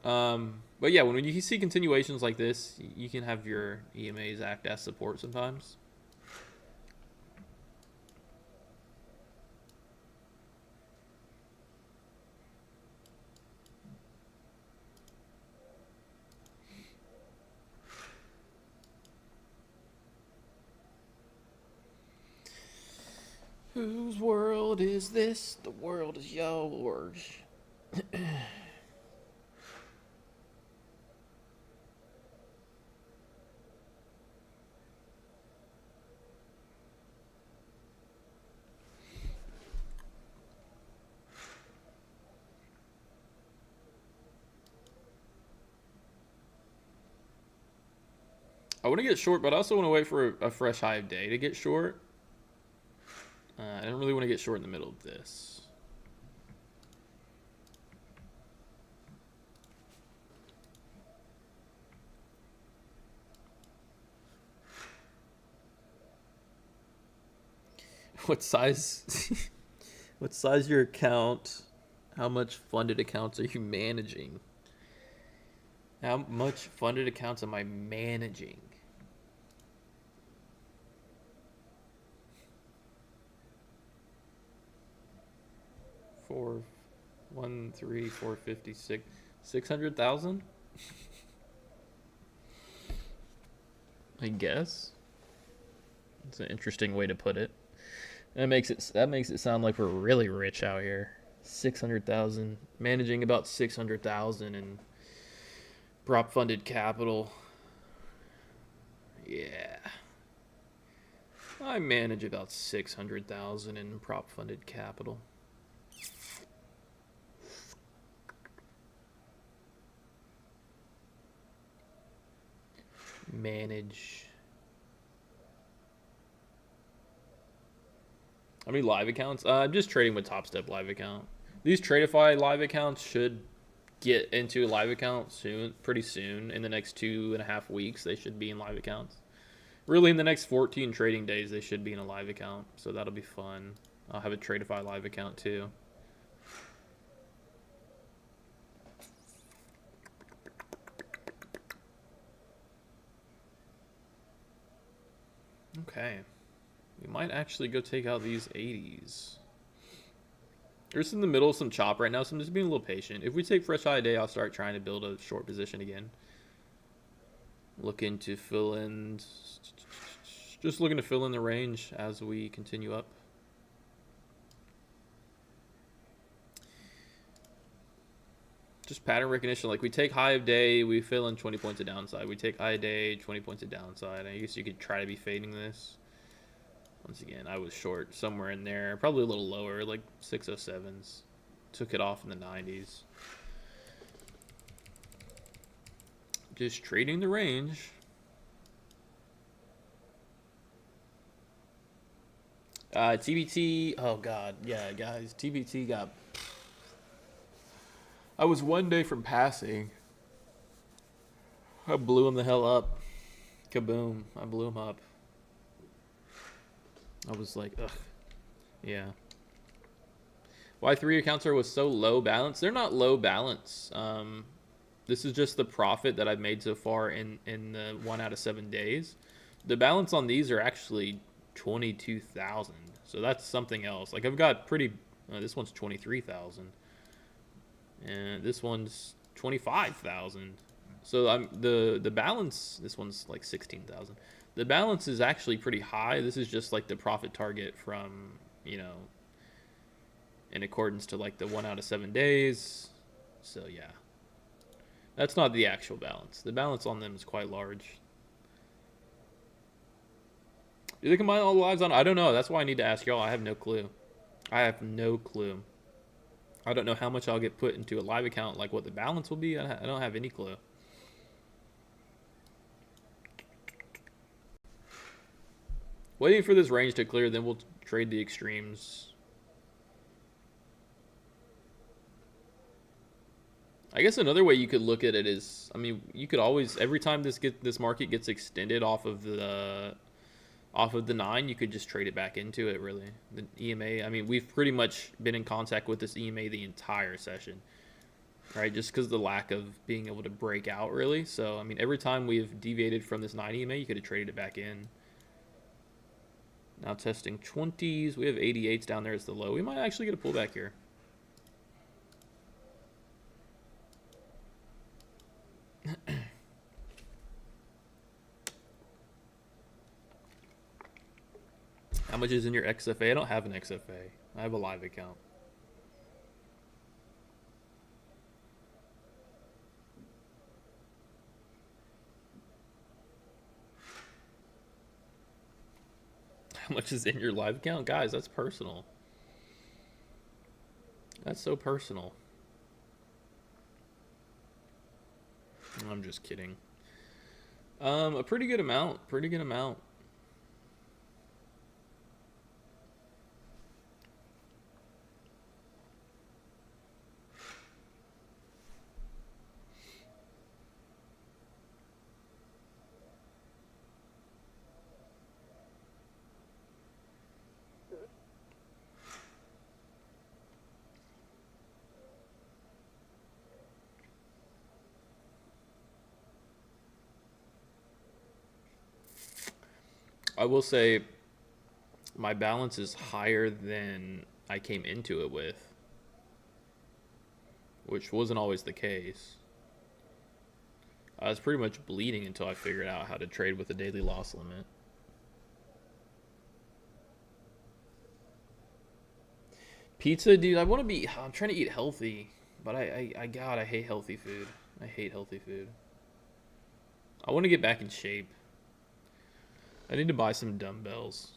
but yeah, when you see continuations like this, you can have your EMAs act as support sometimes. Whose world is this? The world is yours. I want to get short, but I also want to wait for a fresh high of day to get short. I don't really want to get short in the middle of this. What size? What size your account? How much funded accounts are you managing? How much funded accounts am I managing? Four, 1, 3, 456, 600,000. I guess. It's an interesting way to put it. That makes it sound like we're really rich out here. 600,000, managing about 600,000 in prop funded capital. Yeah. I manage about 600,000 in prop funded capital. Manage. How many live accounts? I'm just trading with Top Step live account. These Tradeify live accounts should get into a live account soon, pretty soon. In the next 2.5 weeks, they should be in live accounts. Really, in the next 14 trading days, they should be in a live account. So that'll be fun. I'll have a Tradeify live account too. Okay. We might actually go take out these 80s. We're just in the middle of some chop right now, so I'm just being a little patient. If we take fresh high day, I'll start trying to build a short position again. Looking to fill in... Just looking to fill in the range as we continue up. Just pattern recognition. Like, we take high of day, we fill in 20 points of downside. We take high of day, 20 points of downside. I guess you could try to be fading this. Once again, I was short somewhere in there. Probably a little lower, like 607s. Took it off in the 90s. Just trading the range. TBT. Oh, God. Yeah, guys. TBT got... I was one day from passing. I blew him the hell up. Kaboom. I blew him up. I was like, ugh. Yeah. Why 3 accounts are was so low balance? They're not low balance. This is just the profit that I've made so far in the 1 out of 7 days. The balance on these are actually 22,000. So that's something else. Like, I've got pretty... this one's 23,000. And this one's 25,000. So the balance... This one's like 16,000. The balance is actually pretty high. This is just like the profit target from, you know, in accordance to like the 1 out of 7 days. So yeah, that's not the actual balance. The balance on them is quite large. Do they combine all the lives on? I don't know. That's why I need to ask y'all. I have no clue. I have no clue. I don't know how much I'll get put into a live account, like what the balance will be. I don't have any clue. Waiting for this range to clear, then we'll trade the extremes. I guess another way you could look at it is, I mean, you could always, every time this market gets extended off of the 9, you could just trade it back into it, really. The EMA, I mean, we've pretty much been in contact with this EMA the entire session, right? Just because of the lack of being able to break out, really. So, I mean, every time we've deviated from this 9 EMA, you could have traded it back in. Now testing 20s. We have 88s down there as the low. We might actually get a pullback here. How much is in your XFA? I don't have an XFA. I have a live account. How much is in your live account? Guys, that's personal. That's so personal. I'm just kidding. A pretty good amount. Pretty good amount. I will say my balance is higher than I came into it with, which wasn't always the case. I was pretty much bleeding until I figured out how to trade with a daily loss limit. Pizza, dude, I'm trying to eat healthy, but God, I hate healthy food. I hate healthy food. I want to get back in shape. I need to buy some dumbbells.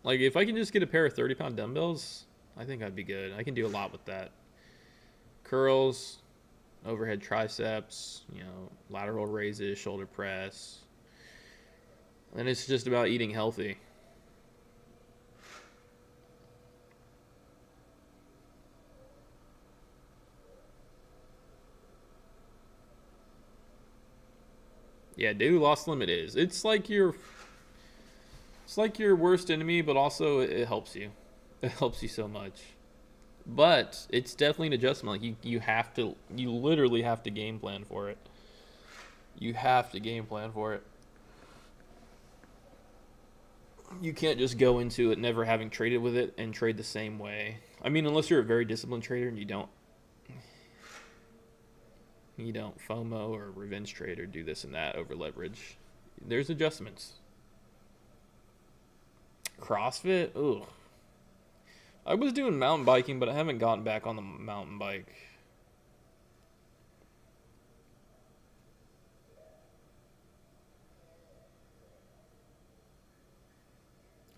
Like, if I can just get a pair of 30-pound dumbbells, I think I'd be good. I can do a lot with that. Curls, overhead triceps, lateral raises, shoulder press. And it's just about eating healthy. Yeah, daily loss limit is. It's like your worst enemy, but also it helps you. It helps you so much. But it's definitely an adjustment. Like you literally have to game plan for it. You have to game plan for it. You can't just go into it never having traded with it and trade the same way. I mean, unless you're a very disciplined trader and you don't FOMO or revenge trade or do this and that over leverage. There's adjustments. CrossFit? Ugh. I was doing mountain biking, but I haven't gotten back on the mountain bike.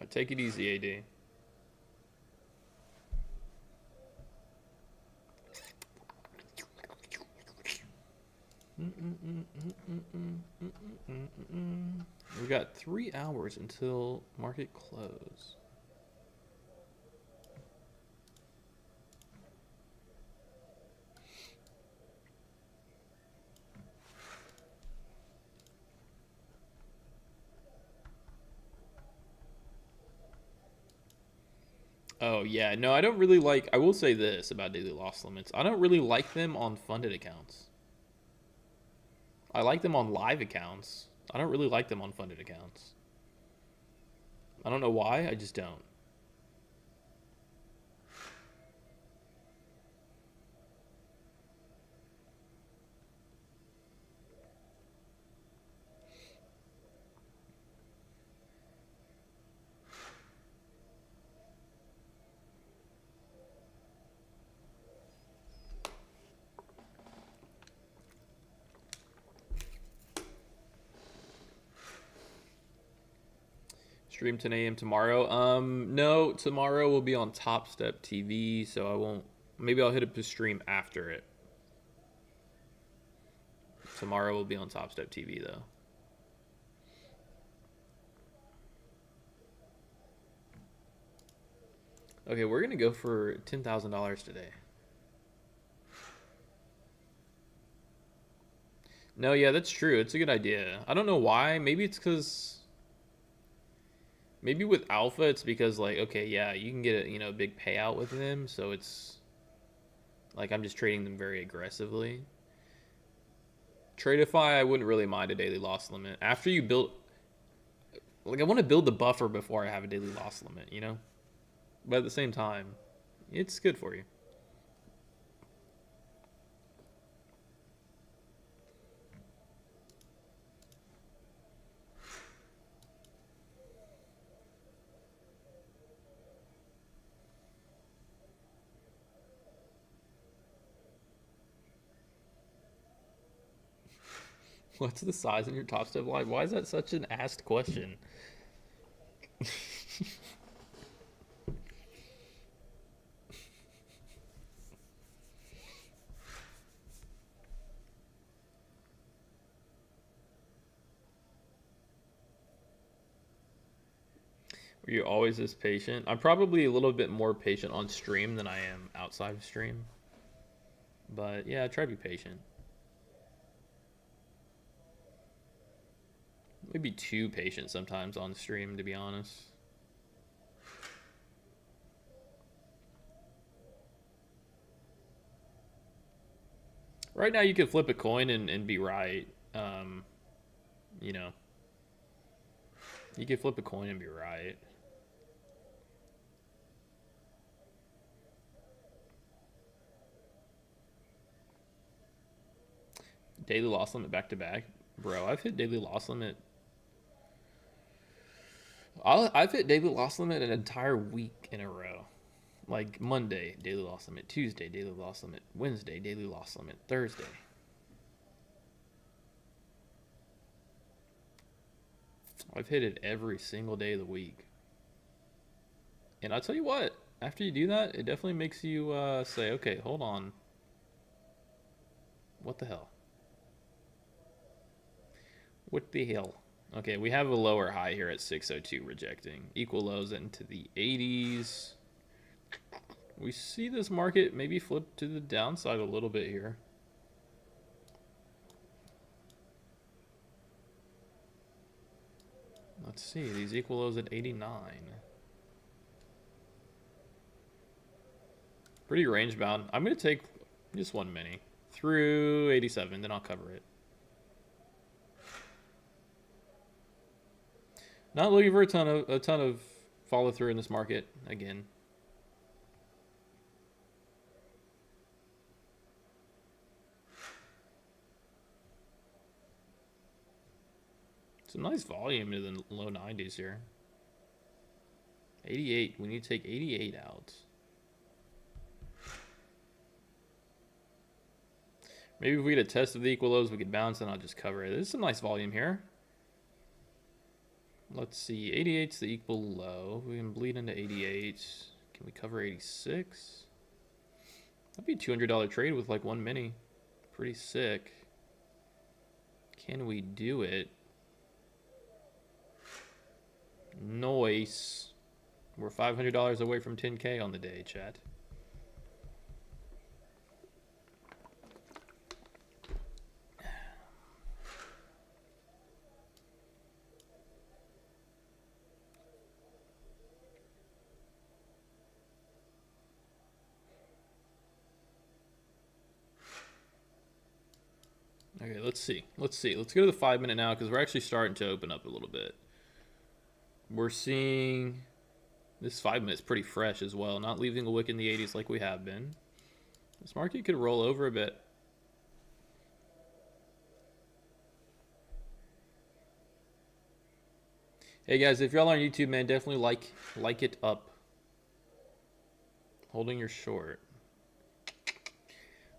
I take it easy, AD. We got 3 hours until market close. Oh yeah, no, I don't really like. I will say this about daily loss limits. I don't really like them on funded accounts. I like them on live accounts. I don't really like them on funded accounts. I don't know why, I just don't. Stream 10 a.m. tomorrow. No, tomorrow will be on Top Step TV, so I won't. Maybe I'll hit up the stream after it. Tomorrow will be on Top Step TV though. Okay, we're gonna go for $10,000 today. No, yeah, that's true. It's a good idea. I don't know why. Maybe it's because. Maybe with alpha, it's because like, okay, yeah, you can get a big payout with them, so it's like I'm just trading them very aggressively. Tradeify, I wouldn't really mind a daily loss limit. After you build, like I want to build the buffer before I have a daily loss limit, But at the same time, it's good for you. What's the size in your top step line? Why is that such an asked question? Are you always this patient? I'm probably a little bit more patient on stream than I am outside of stream. But yeah, try to be patient. Maybe too patient sometimes on stream, to be honest. Right now, you can flip a coin and be right. You know, you can flip a coin and be right. Daily loss limit back to back. Bro, I've hit daily loss limit. I've hit daily loss limit an entire week in a row. Like Monday, daily loss limit. Tuesday, daily loss limit. Wednesday, daily loss limit. Thursday. I've hit it every single day of the week. And I'll tell you what, after you do that, it definitely makes you say, okay, hold on. What the hell? What the hell? Okay, we have a lower high here at 602 rejecting. Equal lows into the 80s. We see this market maybe flip to the downside a little bit here. Let's see, these equal lows at 89. Pretty range bound. I'm going to take just one mini through 87, then I'll cover it. Not looking for a ton of follow through in this market again. Some nice volume in the low 90s here. 88. We need to take 88 out. Maybe if we get a test of the equal lows, we could bounce and I'll just cover it. There's some nice volume here. Let's see. 88's the equal low. We can bleed into 88. Can we cover 86? That'd be a $200 trade with like one mini. Pretty sick. Can we do it? Nice. We're $500 away from 10K on the day, chat. Okay, let's see. Let's go to the 5 minute now because we're actually starting to open up a little bit. We're seeing this 5 minutes pretty fresh as well, not leaving a wick in the 80s like we have been. This market could roll over a bit. Hey guys, if y'all are on YouTube, man, definitely like it up. Holding your short.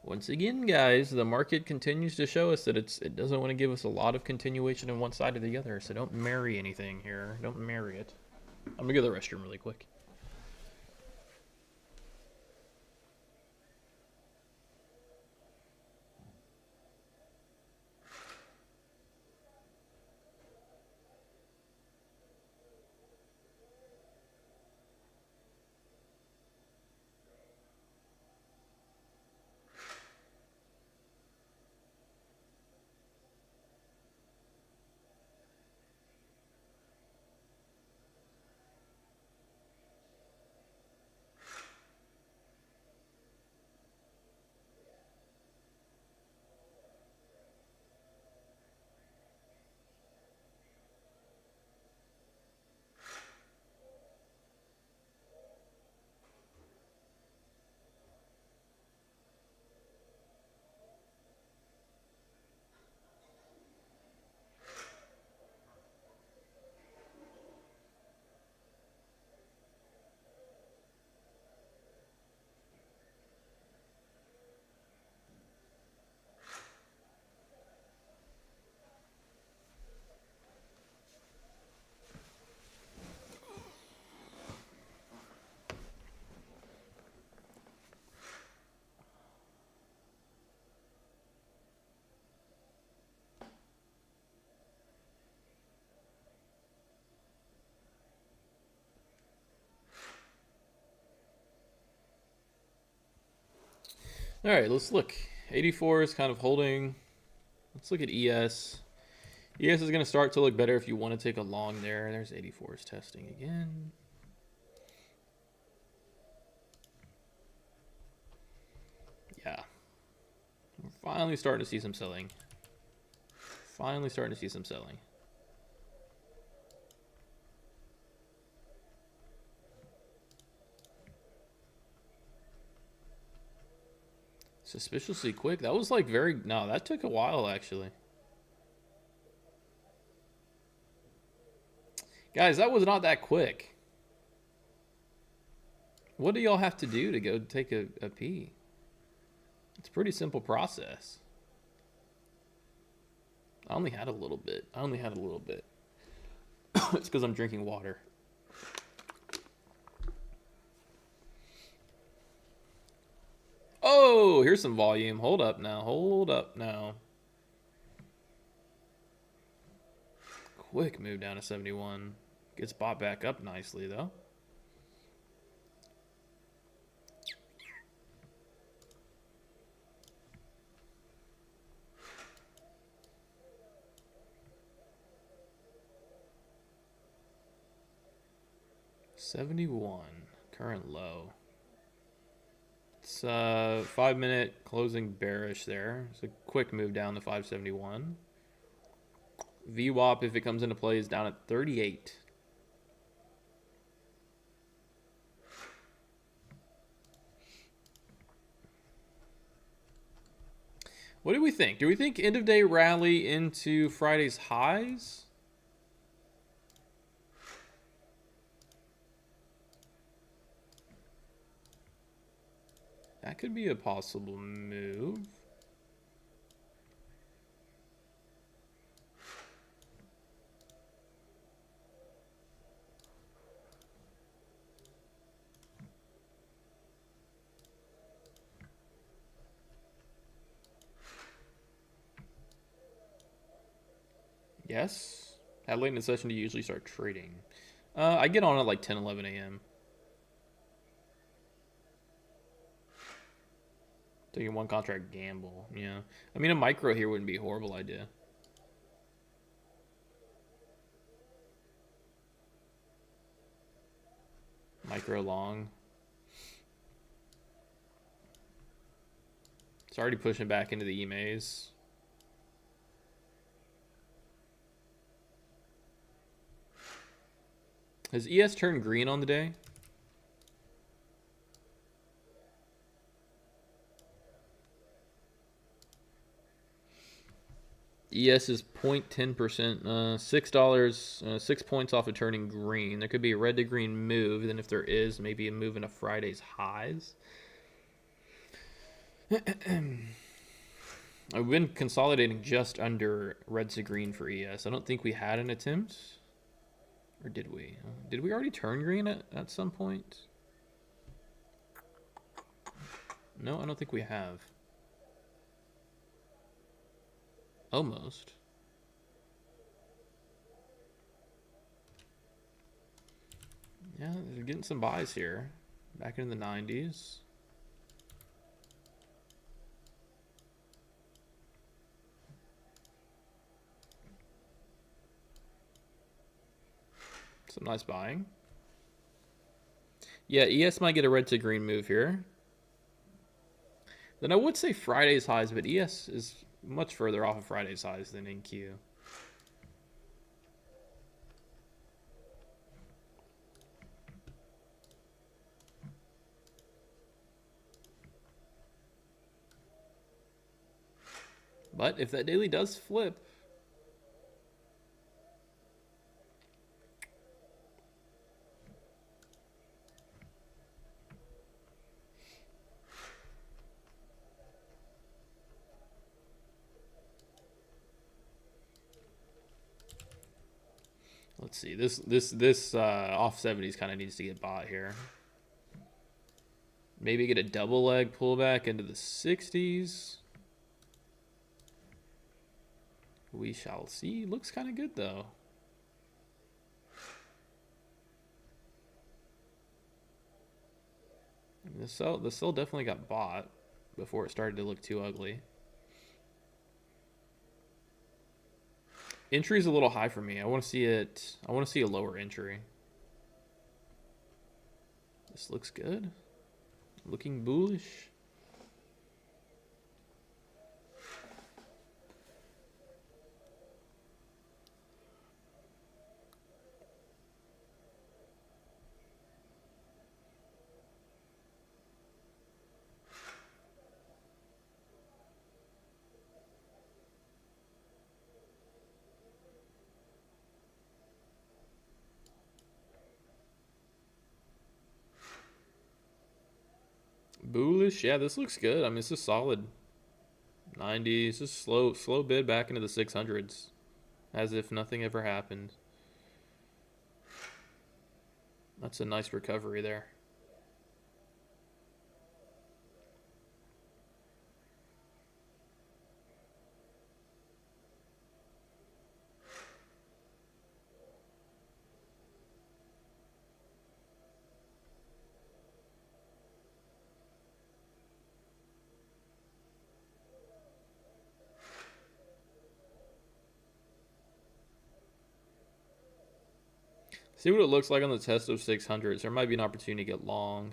Once again, guys, the market continues to show us that it doesn't want to give us a lot of continuation on one side or the other, so don't marry anything here. Don't marry it. I'm going to go to the restroom really quick. All right, let's look. 84 is kind of holding. Let's look at ES. ES is going to start to look better if you want to take a long there. There's 84 is testing again. Yeah. We're finally starting to see some selling. Finally starting to see some selling. Suspiciously quick. That was like very... No, that took a while actually. Guys, that was not that quick. What do y'all have to do to go take a pee? It's a pretty simple process. I only had a little bit. It's because I'm drinking water. Oh, here's some volume. Hold up now. Quick move down to 71. Gets bought back up nicely, though. $71, current low. It's 5-minute closing bearish there. It's a quick move down to 571. VWAP, if it comes into play, is down at 38. What do we think? Do we think end of day rally into Friday's highs? That could be a possible move. Yes. How late in the session do you usually start trading? I get on at like 10, 11 a.m. Taking one contract gamble, yeah. I mean, a micro here wouldn't be a horrible idea. Micro long. It's already pushing back into the EMAs. Has ES turned green on the day? ES is 0.10%, $6, 6 points off of turning green. There could be a red to green move. Then if there is, maybe a move into Friday's highs. I've been consolidating just under red to green for ES. I don't think we had an attempt. Or did we? Did we already turn green at some point? No, I don't think we have. Almost. Yeah, they're getting some buys here. Back in the 90s. Some nice buying. Yeah, ES might get a red to green move here. Then I would say Friday's highs, but ES is much further off of Friday's highs than NQ. But if that daily does flip, let's see. This off 70s kind of needs to get bought here. Maybe get a double leg pullback into the 60s. We shall see. Looks kind of good though. The sell definitely got bought. before it started to look too ugly. Entry is a little high for me. I want to see it. I want to see a lower entry. This looks good. Looking bullish. Bullish. Yeah, this looks good. I mean, it's a solid 90s. Just slow bid back into the 600s, as if nothing ever happened. That's a nice recovery there. See what it looks like on the test of 600s. There might be an opportunity to get long.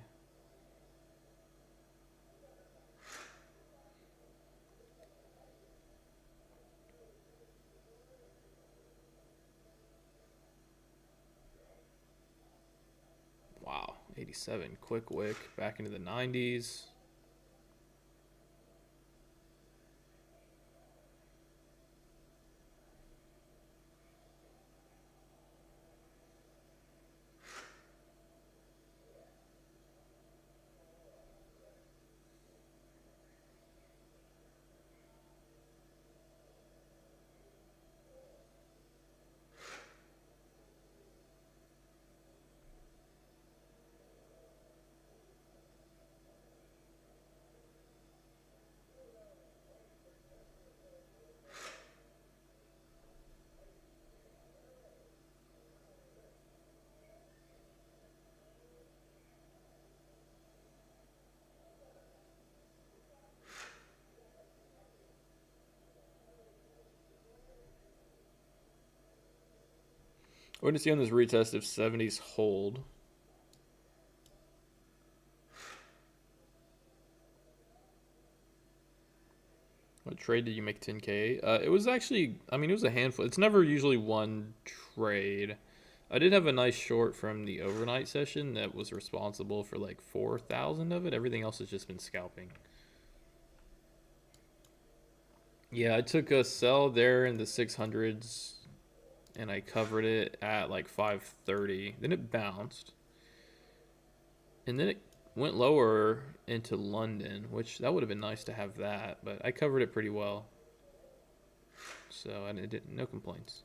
Wow, 87. Quick wick back into the 90s. We're going to see on this retest if 70s hold. What trade did you make 10K? It was actually, I mean, it was a handful. It's never usually one trade. I did have a nice short from the overnight session that was responsible for like 4,000 of it. Everything else has just been scalping. Yeah, I took a sell there in the 600s and I covered it at like 530. Then it bounced. And then it went lower into London, which that would have been nice to have that, but I covered it pretty well. So I didn't, no complaints.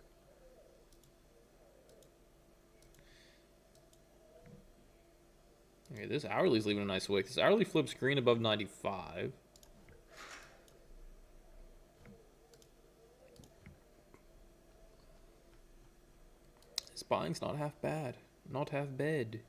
Okay, this hourly's leaving a nice wick. This hourly flips green above 95. This buying's not half bad. Not half bad.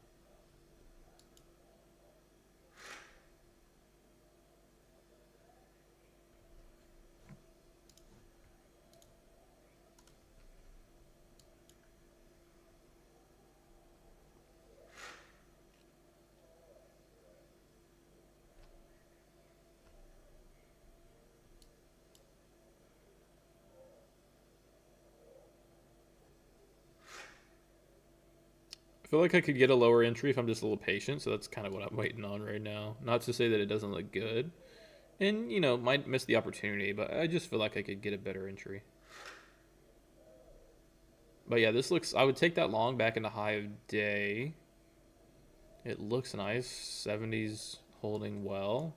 I feel like I could get a lower entry if I'm just a little patient, so that's kind of what I'm waiting on right now. Not to say that it doesn't look good, and, you know, might miss the opportunity, but I just feel like I could get a better entry. But yeah, this looks, I would take that long back into high of day. It looks nice. 70s holding well.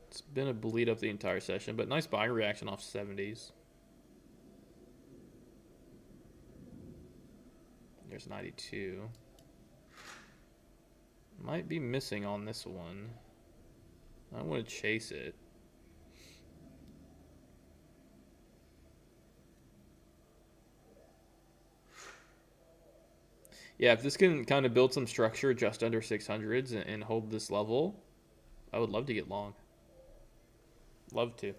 It's been a bleed up the entire session, but nice buying reaction off 70s. There's 92. Might be missing on this one. I want to chase it. Yeah, if this can kind of build some structure just under 600s and hold this level, I would love to get long. Love to.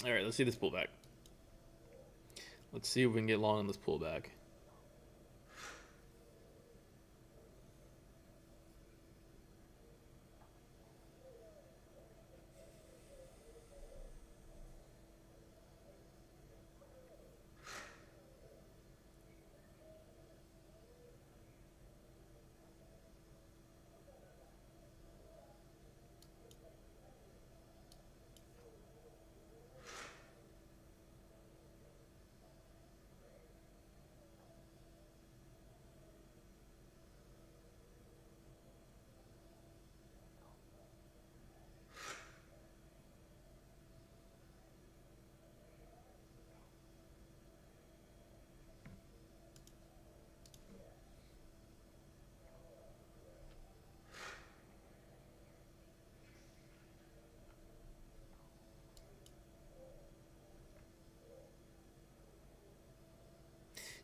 All right, let's see this pullback. Let's see if we can get long on this pullback.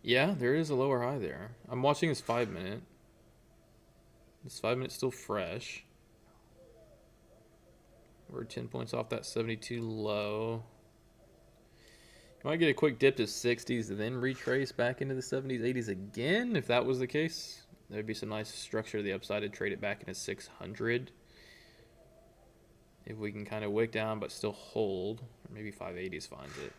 Yeah, there is a lower high there. I'm watching this 5 minute. This 5 minute's still fresh. We're 10 points off that 72 low. You might get a quick dip to 60s and then retrace back into the 70s, 80s again. If that was the case, there'd be some nice structure to the upside to trade it back into 600. If we can kind of wick down but still hold, or maybe 580s finds it.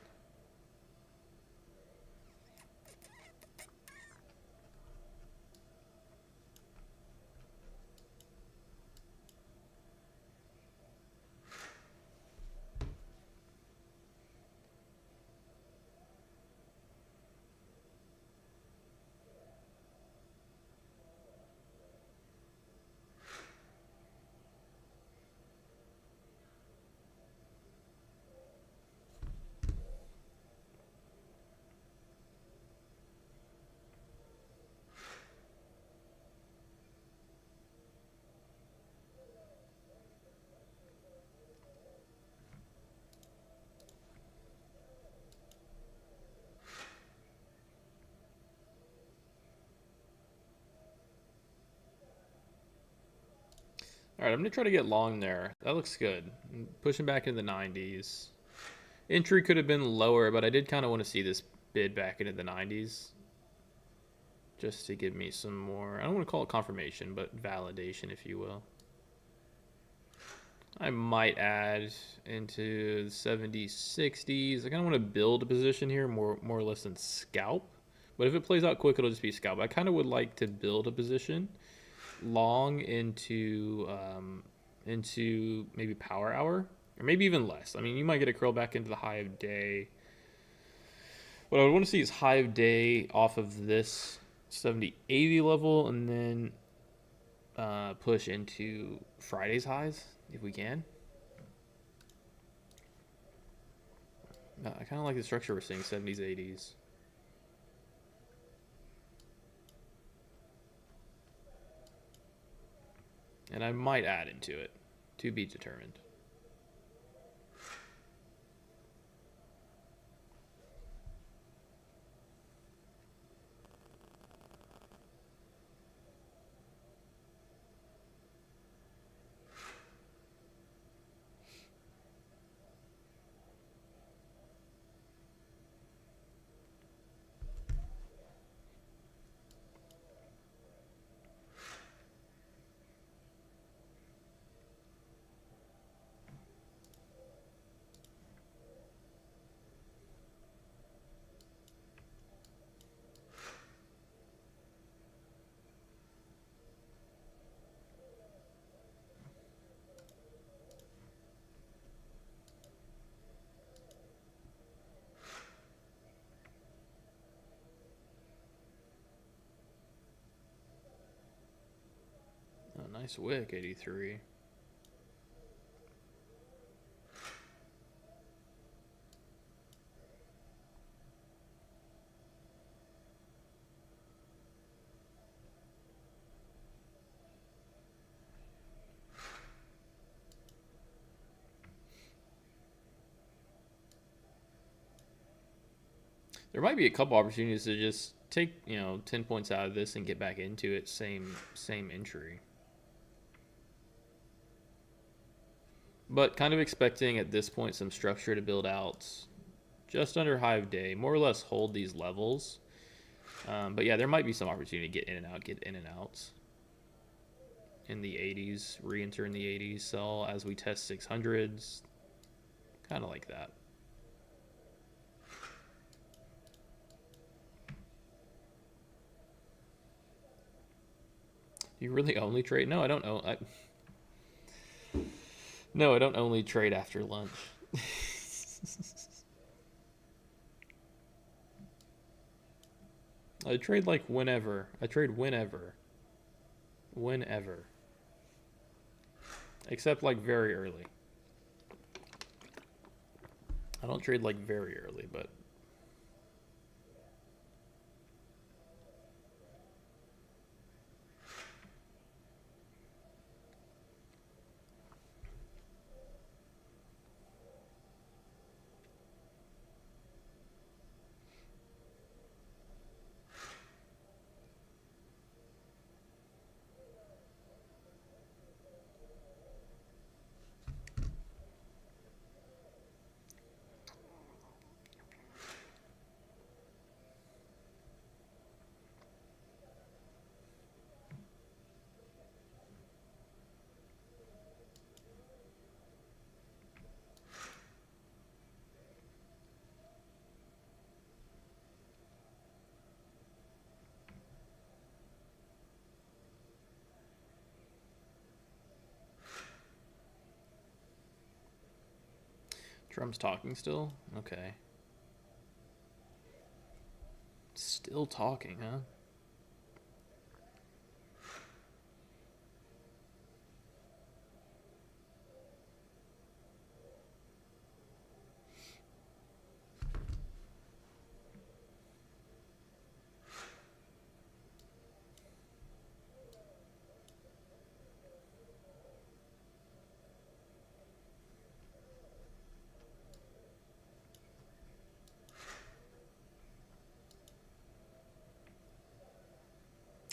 All right, I'm going to try to get long there. That looks good. I'm pushing back into the 90s. Entry could have been lower, but I did kind of want to see this bid back into the 90s. Just to give me some more, I don't want to call it confirmation, but validation, if you will. I might add into the 70s, 60s. I kind of want to build a position here more or less than scalp. But if it plays out quick, it'll just be scalp. I kind of would like to build a position long into maybe power hour, or maybe even less. I mean, you might get a curl back into the high of day. What I would want to see is high of day off of this 70-80 level, and then push into Friday's highs if we can. I kind of like the structure we're seeing, 70s, 80s. And I might add into it, to be determined. Nice wick, 83. There might be a couple opportunities to just take, 10 points out of this and get back into it. Same entry. But kind of expecting at this point some structure to build out just under high of day, more or less hold these levels. But yeah, there might be some opportunity to get in and out. In the 80s, re-enter in the 80s, sell as we test 600s. Kind of like that. You really only trade? No, I don't know. No, I don't only trade after lunch. I trade like whenever. I trade whenever. Whenever. Except like very early. I don't trade like very early, but Trump's talking still? Okay. Still talking, huh?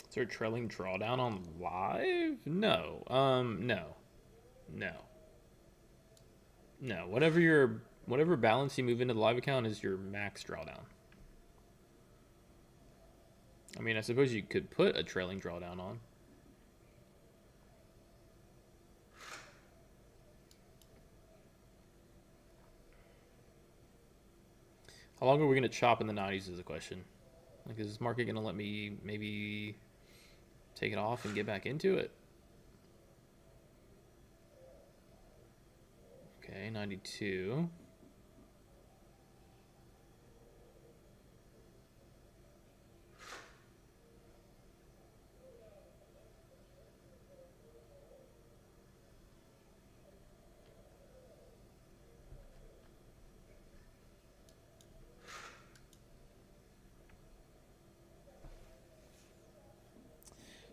Is there a trailing drawdown on live? No. No. Whatever balance you move into the live account is your max drawdown. I mean, I suppose you could put a trailing drawdown on. How long are we going to chop in the 90s is the question. Like, is this market going to let me maybe take it off and get back into it? Okay, 92.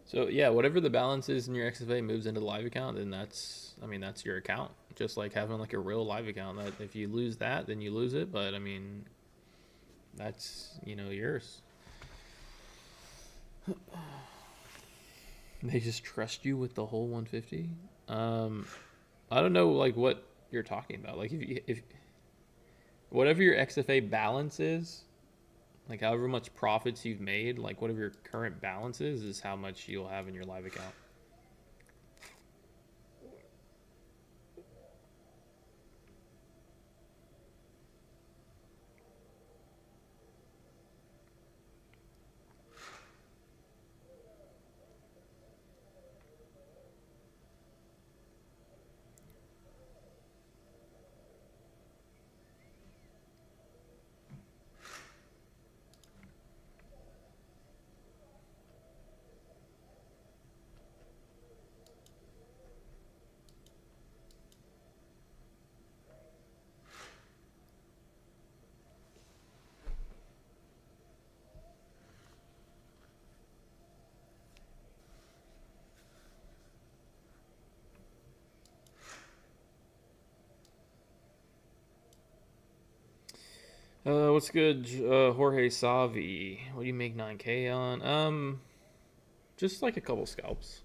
So yeah, whatever the balance is in your XFA moves into the live account, then that's your account. Just like having like a real live account. That if you lose that, then you lose it. But I mean, that's yours. They just trust you with the whole 150. I don't know like what you're talking about. Like if whatever your XFA balance is, like however much profits you've made, like whatever your current balance is how much you'll have in your live account. What's good, Jorge Savi? What do you make 9K on? Just like a couple scalps.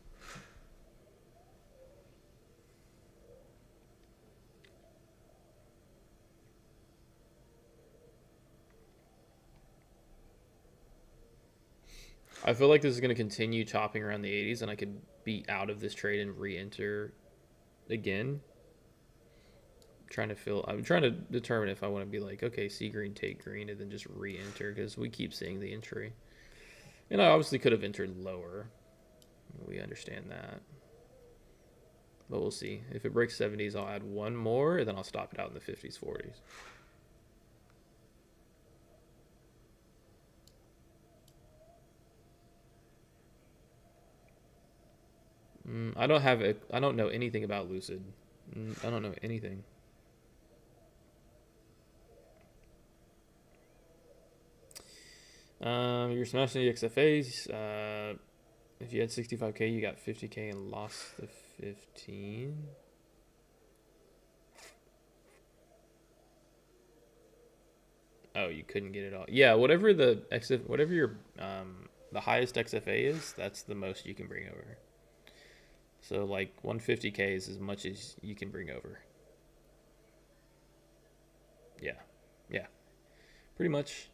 I feel like this is going to continue chopping around the 80s, and I could be out of this trade and re-enter again. I'm trying to determine if I want to be like, okay, see green, take green, and then just re-enter, because we keep seeing the entry. And I obviously could have entered lower. We understand that. But we'll see. If it breaks 70s, I'll add one more, and then I'll stop it out in the 50s, 40s. I don't know anything about Lucid. I don't know anything. You're smashing the XFAs. If you had 65K, you got 50K and lost the 15. Oh, you couldn't get it all. Yeah, whatever whatever your the highest XFA is, that's the most you can bring over. So like 150K is as much as you can bring over. Yeah, yeah, pretty much.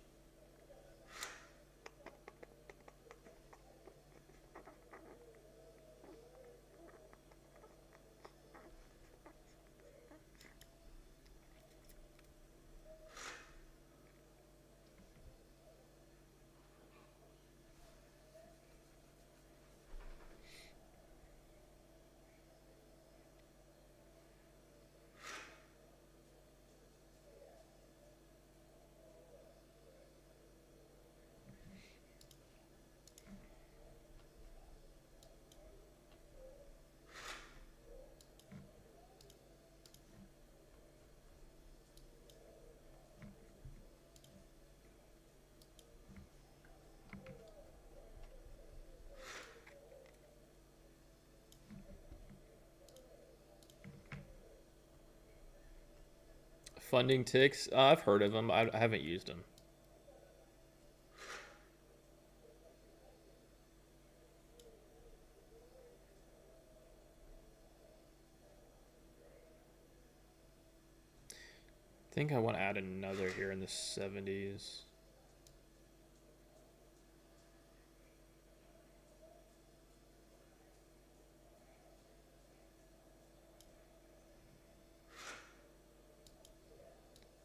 Funding ticks. I've heard of them. I haven't used them. I think I want to add another here in the 70s.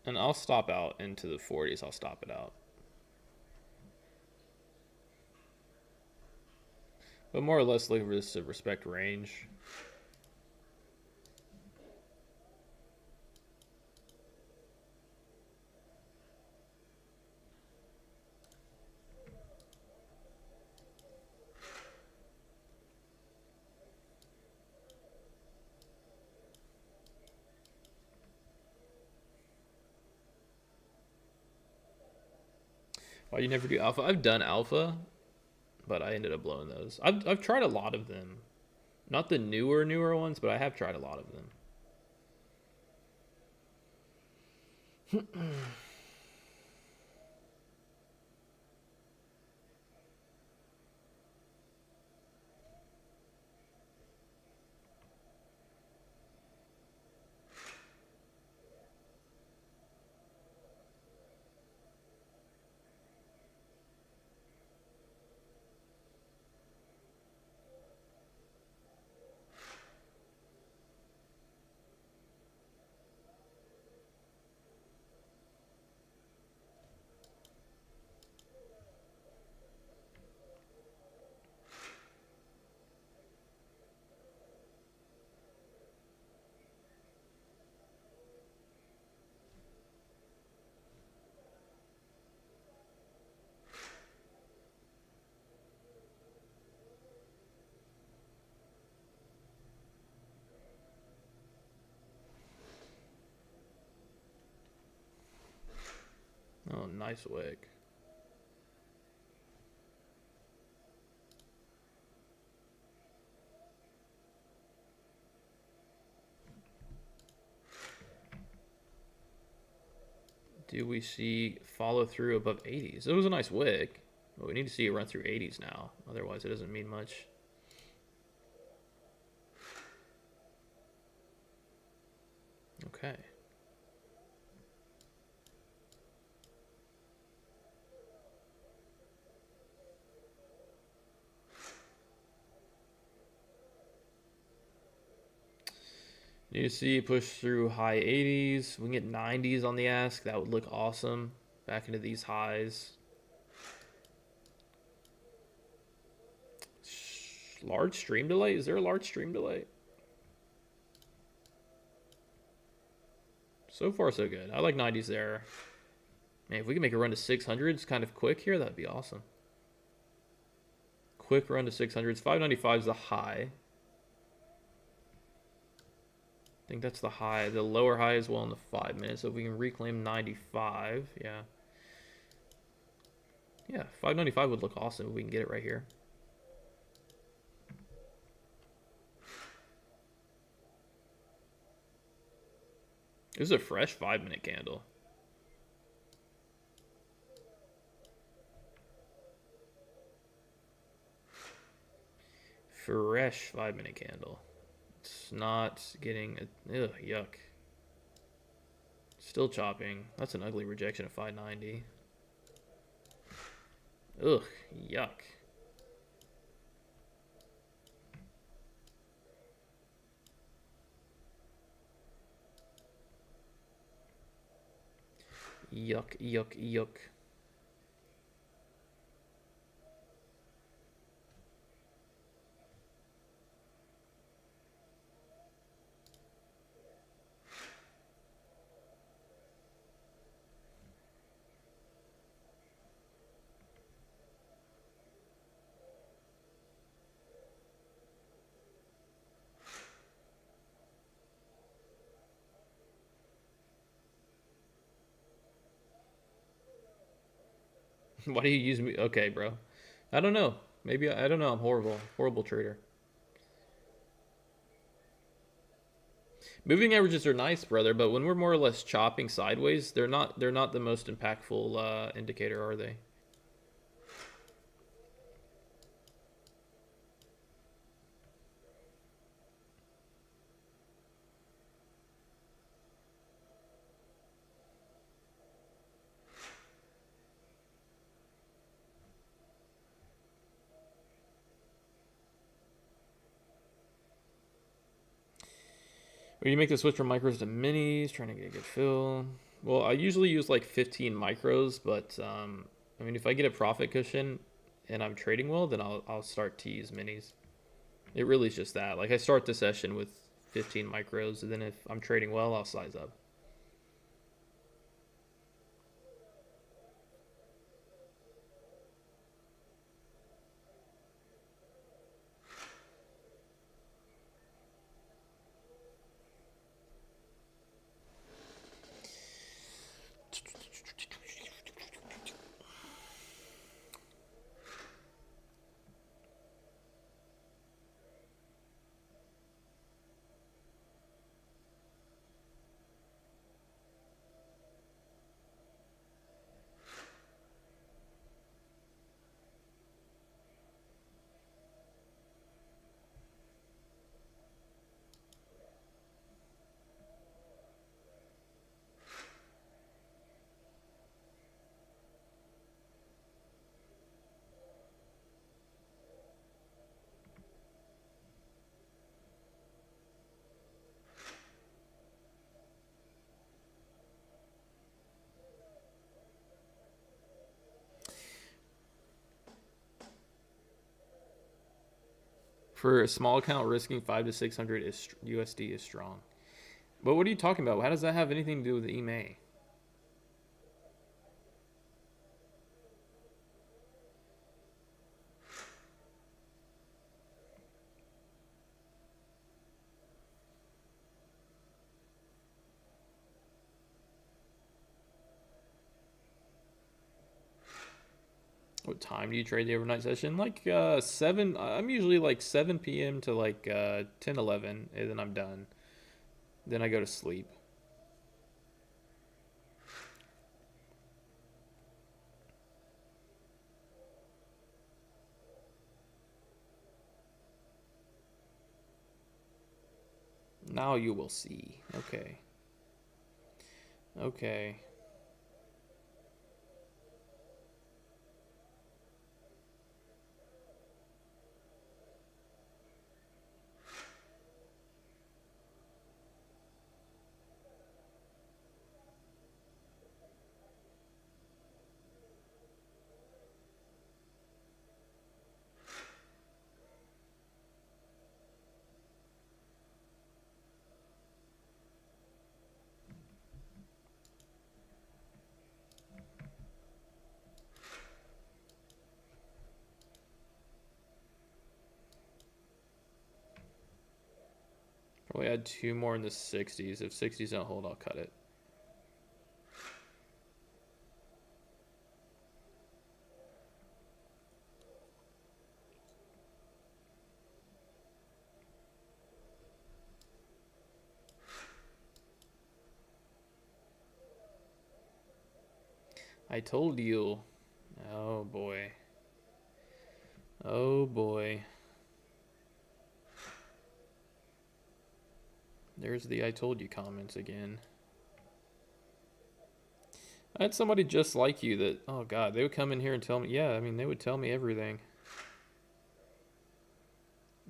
And I'll stop out into the 40s. I'll stop it out. But more or less looking for this to respect range. Why you never do alpha? I've done alpha, but I ended up blowing those. I've tried a lot of them. Not the newer ones, but I have tried a lot of them. Oh, nice wick. Do we see follow through above 80s? It was a nice wick, but we need to see it run through 80s now. Otherwise, it doesn't mean much. Okay. Need to see push through high 80s. We can get 90s on the ask. That would look awesome. Back into these highs. Large stream delay? Is there a large stream delay? So far, so good. I like 90s there. Man, if we can make a run to 600s kind of quick here, that'd be awesome. Quick run to 600s. 595 is the high. I think that's the high. The lower high as well in the 5 minutes. So if we can reclaim 95, yeah. Yeah, 595 would look awesome if we can get it right here. This is a fresh 5-minute candle. Fresh 5-minute candle. It's not getting a, ugh, yuck. Still chopping. That's an ugly rejection of 590. Ugh, yuck. Yuck, yuck, yuck. Why do you use me? Okay, bro. I don't know. Maybe I don't know. I'm horrible. Horrible trader. Moving averages are nice, brother, but when we're more or less chopping sideways, they're not the most impactful indicator, are they? Or you make the switch from micros to minis, trying to get a good fill. Well, I usually use like 15 micros, but I mean, if I get a profit cushion and I'm trading well, then I'll start to use minis. It really is just that. Like I start the session with 15 micros, and then if I'm trading well, I'll size up. For a small account, risking 5 to 600 is USD is strong. But what are you talking about? How does that have anything to do with the EMA? What time do you trade the overnight session? Like 7. I'm usually like 7 p.m. to like 10, 11, and then I'm done. Then I go to sleep. Now you will see. Okay. Okay. Probably add 2 more in the 60s. If 60s don't hold, I'll cut it. I told you. Oh boy. Oh boy. There's the I told you comments again. I had somebody just like you that, oh god, they would come in here and tell me, yeah, I mean, they would tell me everything.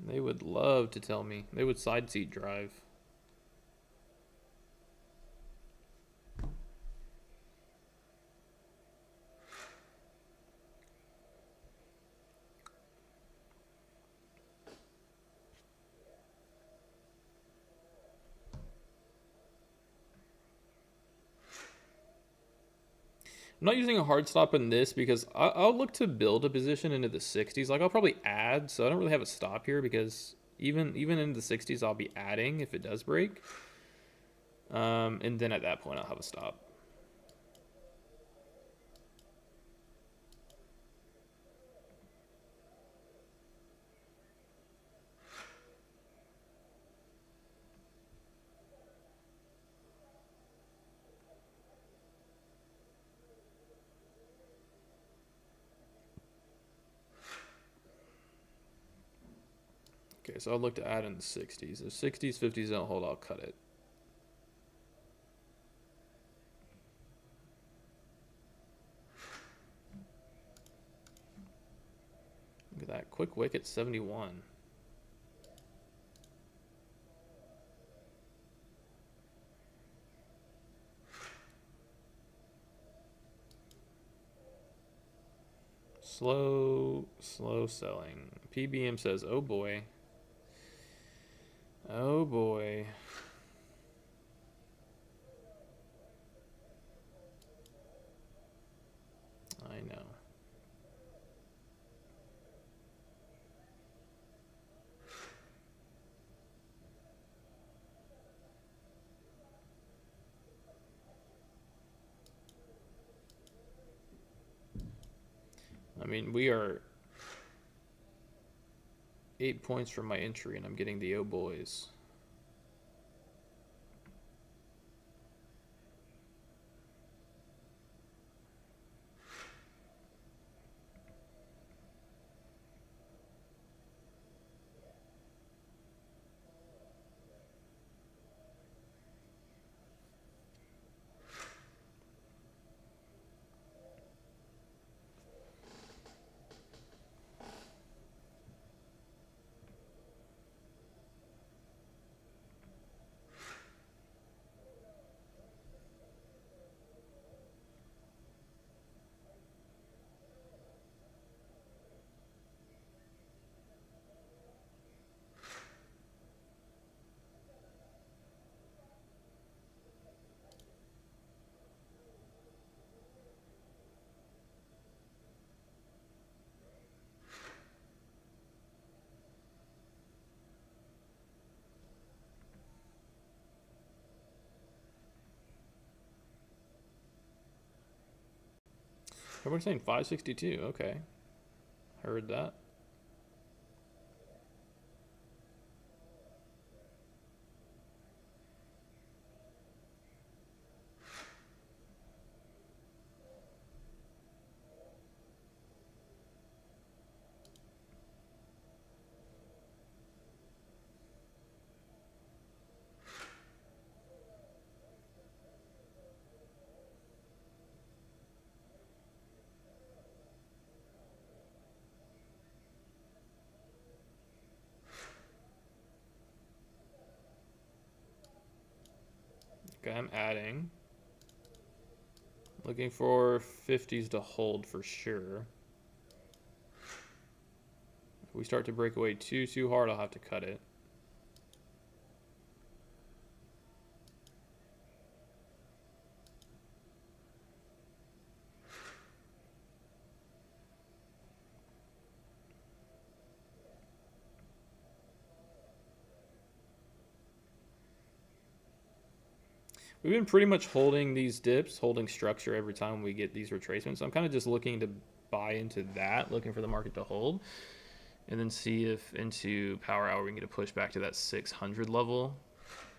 They would love to tell me. They would side seat drive. I'm not using a hard stop in this because I'll look to build a position into the 60s. Like, I'll probably add, so I don't really have a stop here because even in the 60s, I'll be adding if it does break. And then at that point, I'll have a stop. Okay, so I'll look to add in the 60s. If 60s, 50s don't hold, I'll cut it. Look at that. Quick wick at 71. Slow selling. PBM says, oh boy. Oh boy. I know. I mean, we are 8 points from my entry, and I'm getting the oh boys. Everybody's saying 562. Okay. Heard that. Okay, I'm adding. Looking for 50s to hold for sure. If we start to break away too hard, I'll have to cut it. We've been pretty much holding these dips, holding structure every time we get these retracements. So I'm kind of just looking to buy into that, looking for the market to hold, and then see if into power hour we can get a push back to that 600 level.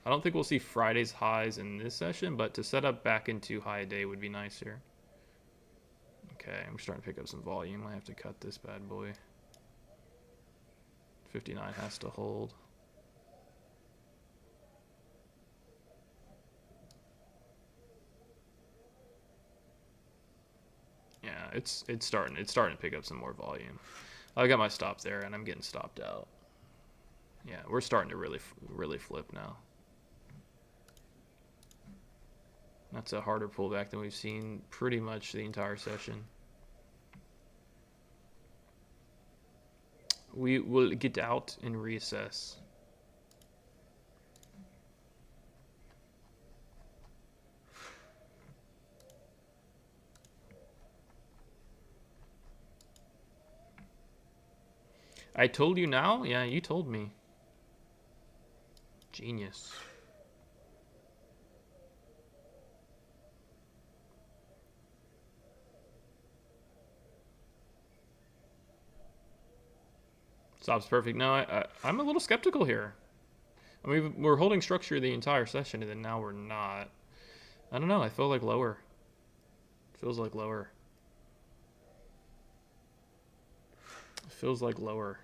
I don't think we'll see Friday's highs in this session, but to set up back into high a day would be nice here. Okay, I'm starting to pick up some volume. I have to cut this bad boy. 59 has to hold. Yeah, it's starting to pick up some more volume. I got my stop there, and I'm getting stopped out. Yeah, we're starting to really flip now. That's a harder pullback than we've seen pretty much the entire session. We will get out and reassess. I told you now? Yeah, you told me. Genius. Stop's perfect. No, I'm a little skeptical here. I mean, we're holding structure the entire session, and then now we're not. I don't know. I feel like lower. Feels like lower. Feels like lower.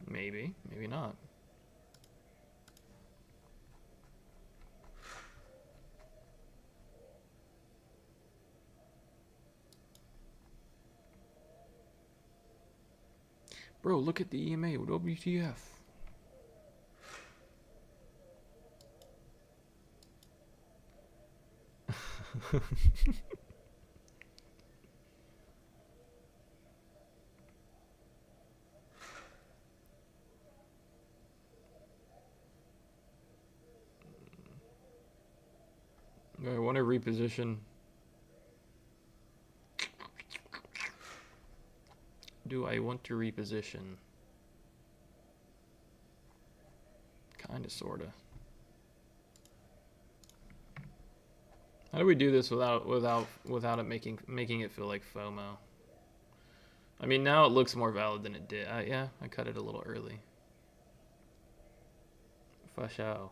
Maybe, maybe not. Bro, look at the EMA with WTF. I want to reposition. Do I want to reposition? Kinda, sorta. How do we do this without it making it feel like FOMO? I mean, now it looks more valid than it did. Yeah, I cut it a little early. For sure.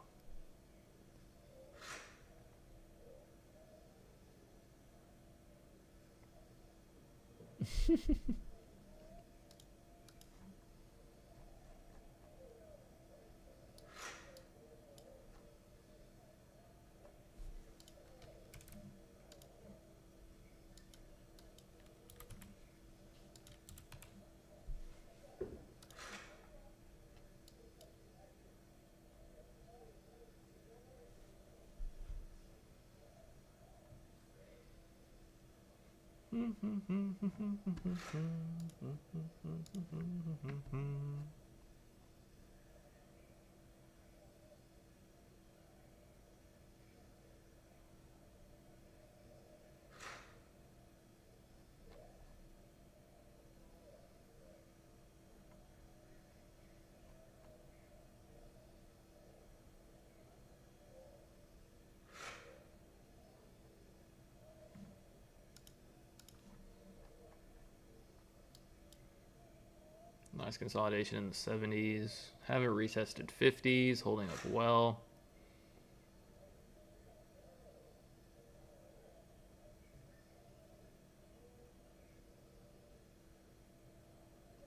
Nice consolidation in the 70s. Haven't retested 50s, holding up well.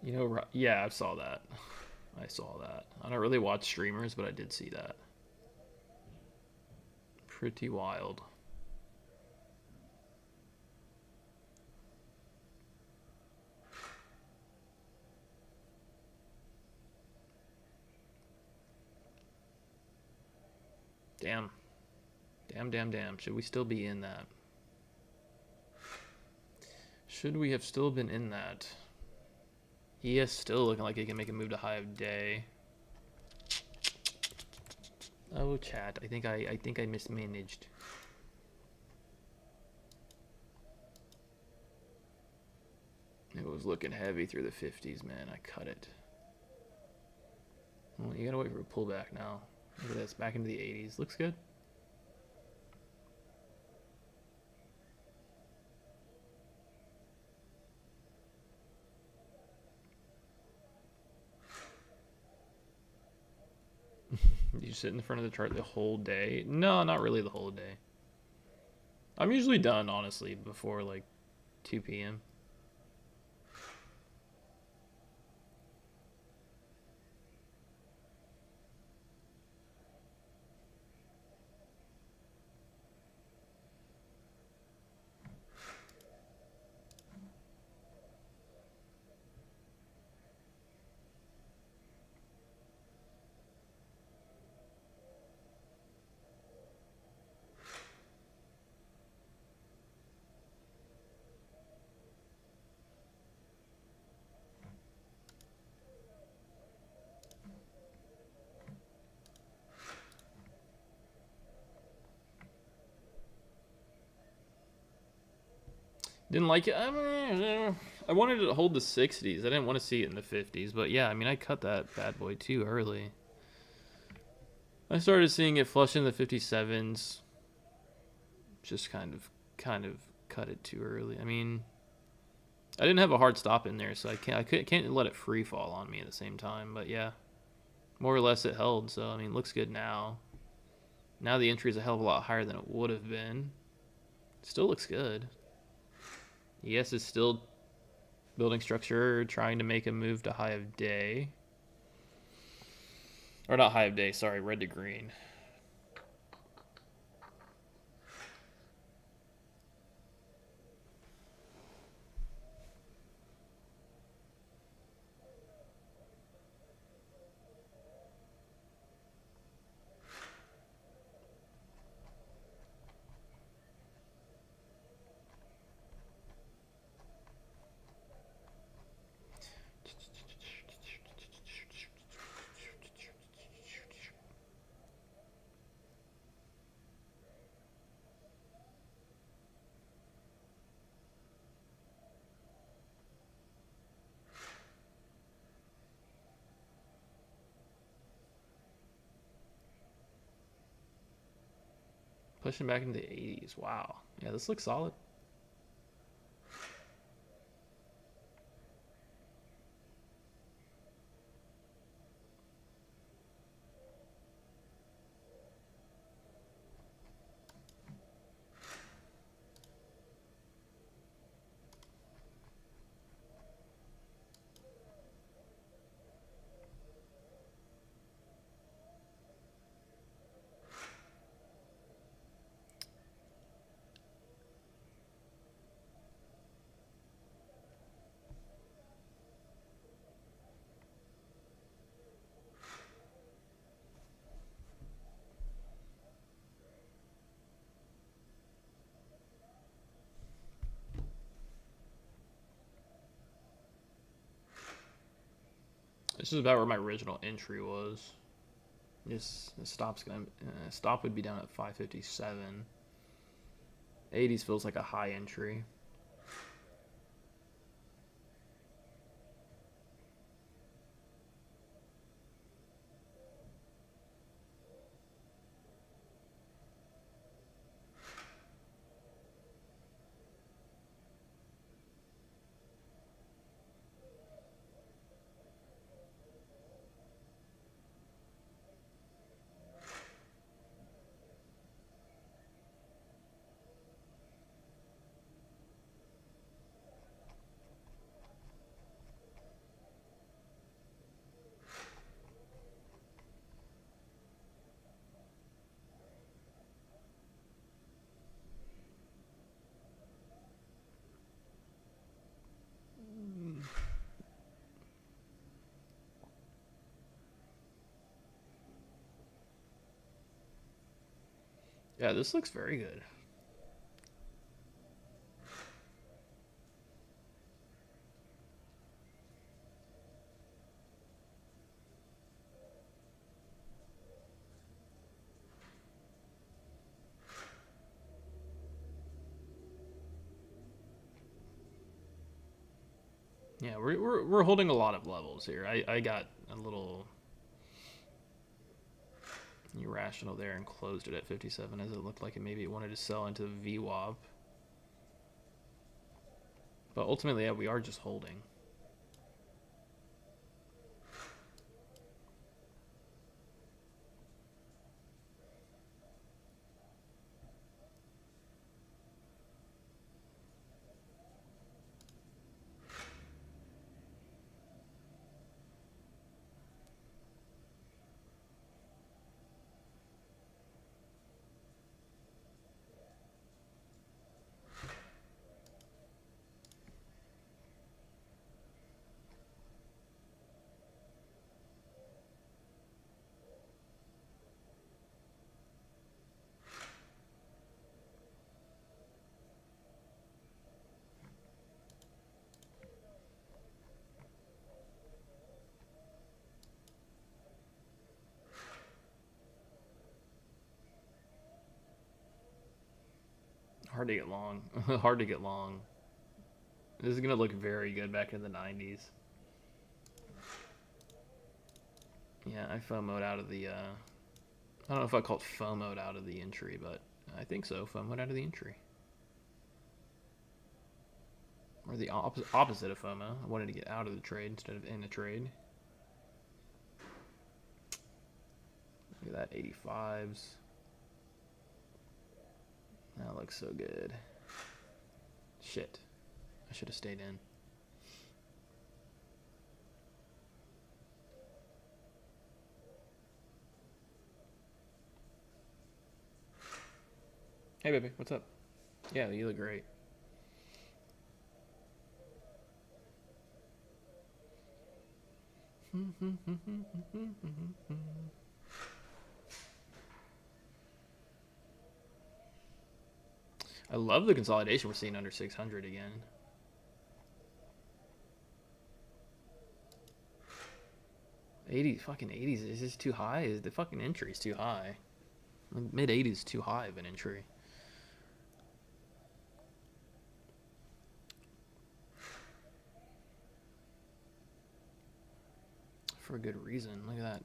You know, yeah, I saw that. I saw that. I don't really watch streamers, but I did see that. Pretty wild. Damn. Damn. Should we still be in that? Should we have still been in that? He is still looking like he can make a move to high of day. Oh, chat. I think I mismanaged. It was looking heavy through the 50s, man. I cut it. Well, you gotta wait for a pullback now. Look at this, back into the 80s. Looks good. You sit in front of the chart the whole day? No, not really the whole day. I'm usually done, honestly, before like 2 p.m. Didn't like it. I wanted it to hold the 60s. I didn't want to see it in the 50s. But yeah, I mean, I cut that bad boy too early. I started seeing it flush in the 57s. Just kind of cut it too early. I mean, I didn't have a hard stop in there, so I can't let it free fall on me at the same time. But yeah, more or less it held. So I mean, looks good now. Now the entry is a hell of a lot higher than it would have been. Still looks good. ES is still building structure, trying to make a move to high of day. Or not high of day, sorry, red to green. Pushing back into the 80s. Wow. Yeah, this looks solid. This is about where my original entry was. This stop would be down at 557. 80s feels like a high entry. Yeah, this looks very good. Yeah, we're holding a lot of levels here. I got a little irrational there and closed it at 57 as it looked like maybe it wanted to sell into the VWAP. But ultimately, yeah, we are just holding. Hard to get long. Hard to get long. This is going to look very good back in the 90s. Yeah, I FOMO'd out of the, I don't know if I called FOMO'd out of the entry, but I think so. FOMO'd out of the entry. Or the opposite of FOMO. I wanted to get out of the trade instead of in the trade. Look at that, 85s. That looks so good. Shit. I should have stayed in. Hey, baby, what's up? Yeah, you look great. I love the consolidation we're seeing under 600 again. Fucking 80s is just too high. The fucking entry is too high. Mid 80s is too high of an entry. For a good reason. Look at that.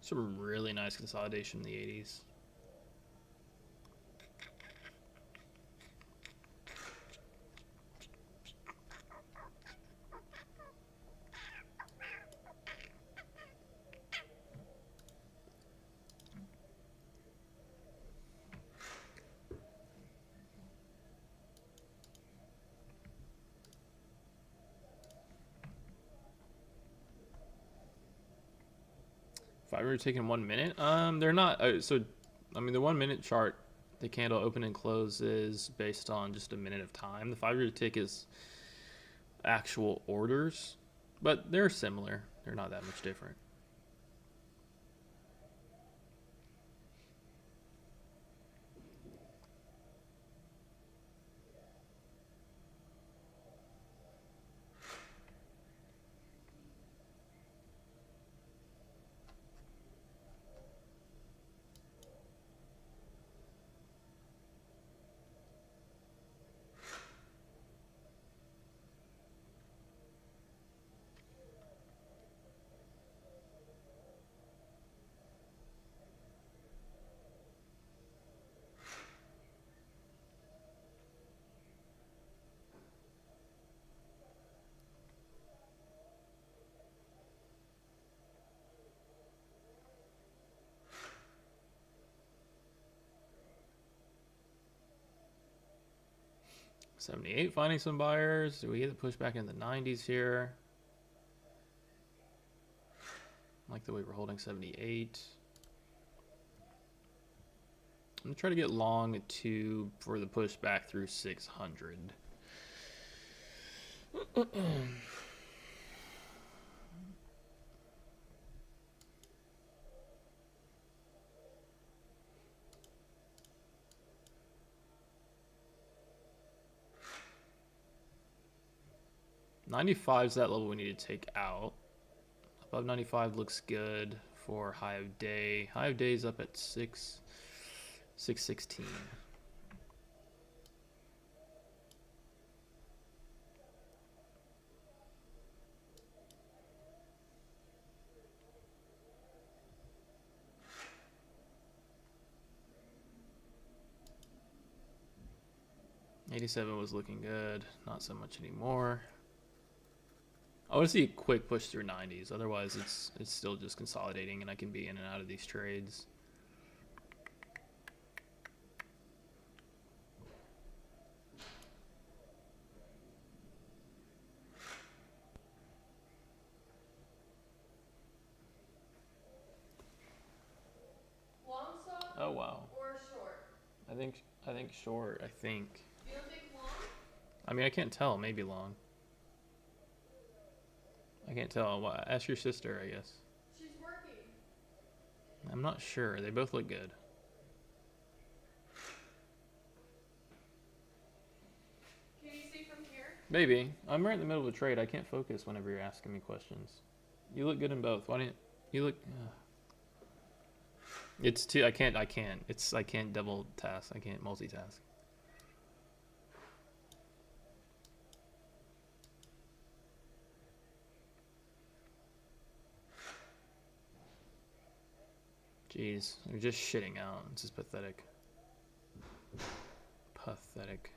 Some really nice consolidation in the 80s. If I were taking 1 minute, they're not. So, I mean, the 1 minute chart, the candle open and close is based on just a minute of time. The 5-year tick is actual orders, but they're similar. They're not that much different. 78, finding some buyers. Do we get the pushback in the 90s here? I like the way we're holding 78. I'm gonna try to get long for the pushback through 600. 95 is that level we need to take out. Above 95 looks good for high of day. High of day is up at 616. $87 was looking good, not so much anymore. I want to see a quick push through 90s. Otherwise, it's still just consolidating, and I can be in and out of these trades. Long stop? Oh wow. Or short? I think short. I think. You don't think long? I mean, I can't tell. Maybe long. I can't tell. Ask your sister, I guess. She's working. I'm not sure. They both look good. Can you see from here? Maybe. I'm right in the middle of a trade. I can't focus whenever you're asking me questions. You look good in both. Why don't you look? It's too. I can't. I can't double task. I can't multitask. Jeez, you're just shitting out. This is pathetic. Pathetic.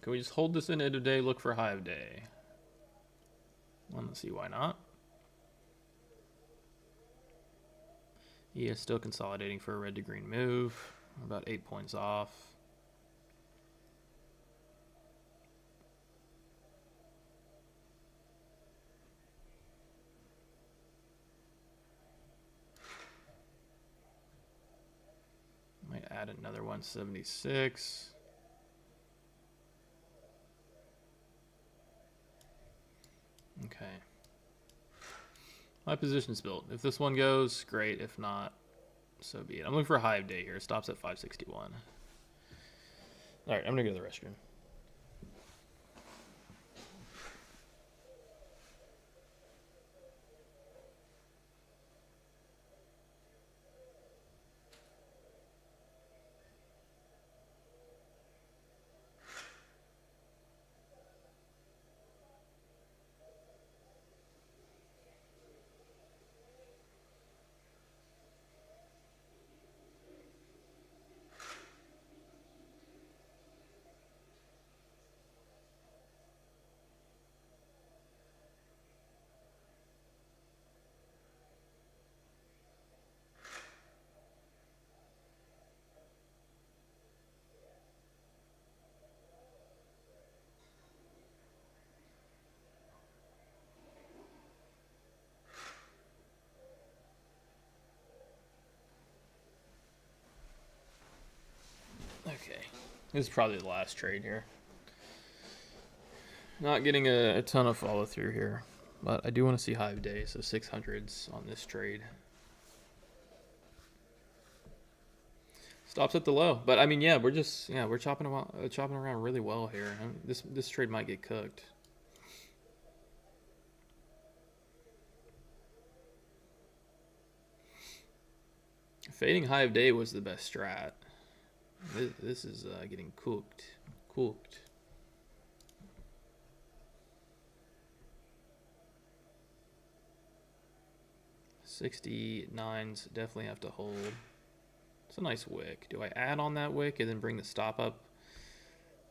Can we just hold this in end of day, look for high of day? Well, let's see, why not? Yeah, still consolidating for a red to green move. We're about 8 points off. Might add another 176. Okay. My position's built. If this one goes, great. If not, so be it. I'm looking for a high of day here. It stops at 561. All right, I'm going to go to the restroom. Okay, this is probably the last trade here. Not getting a ton of follow through here, but I do want to see high of day, so 600s on this trade. Stops at the low, but I mean, yeah, we're chopping around really well here. This trade might get cooked. Fading high of day was the best strat. This is getting cooked. 69s definitely have to hold. It's a nice wick. Do I add on that wick and then bring the stop up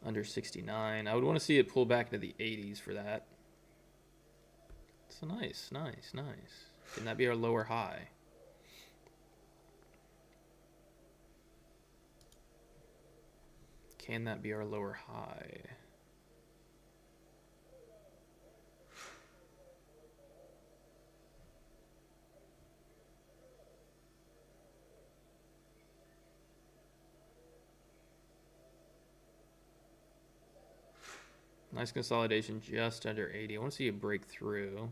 under 69? I would want to see it pull back into the 80s for that. It's a nice. Can that be our lower high? Can that be our lower high? Nice consolidation just under 80. I want to see it break through.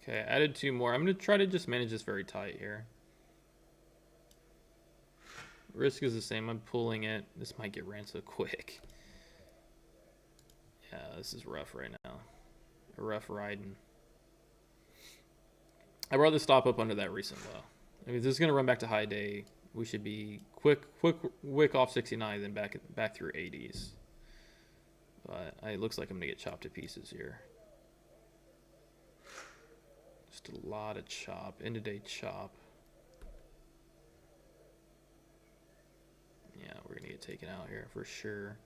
Okay, I added 2 more. I'm going to try to just manage this very tight here. Risk is the same. I'm pulling it. This might get ran so quick. Yeah, this is rough right now. Rough riding. I brought the stop up under that recent low. I mean, if this is going to run back to high day, we should be quick wick off 69, then back through 80s. But it looks like I'm going to get chopped to pieces here. Just a lot of chop. End of day chop. Yeah, we're going to get taken out here for sure.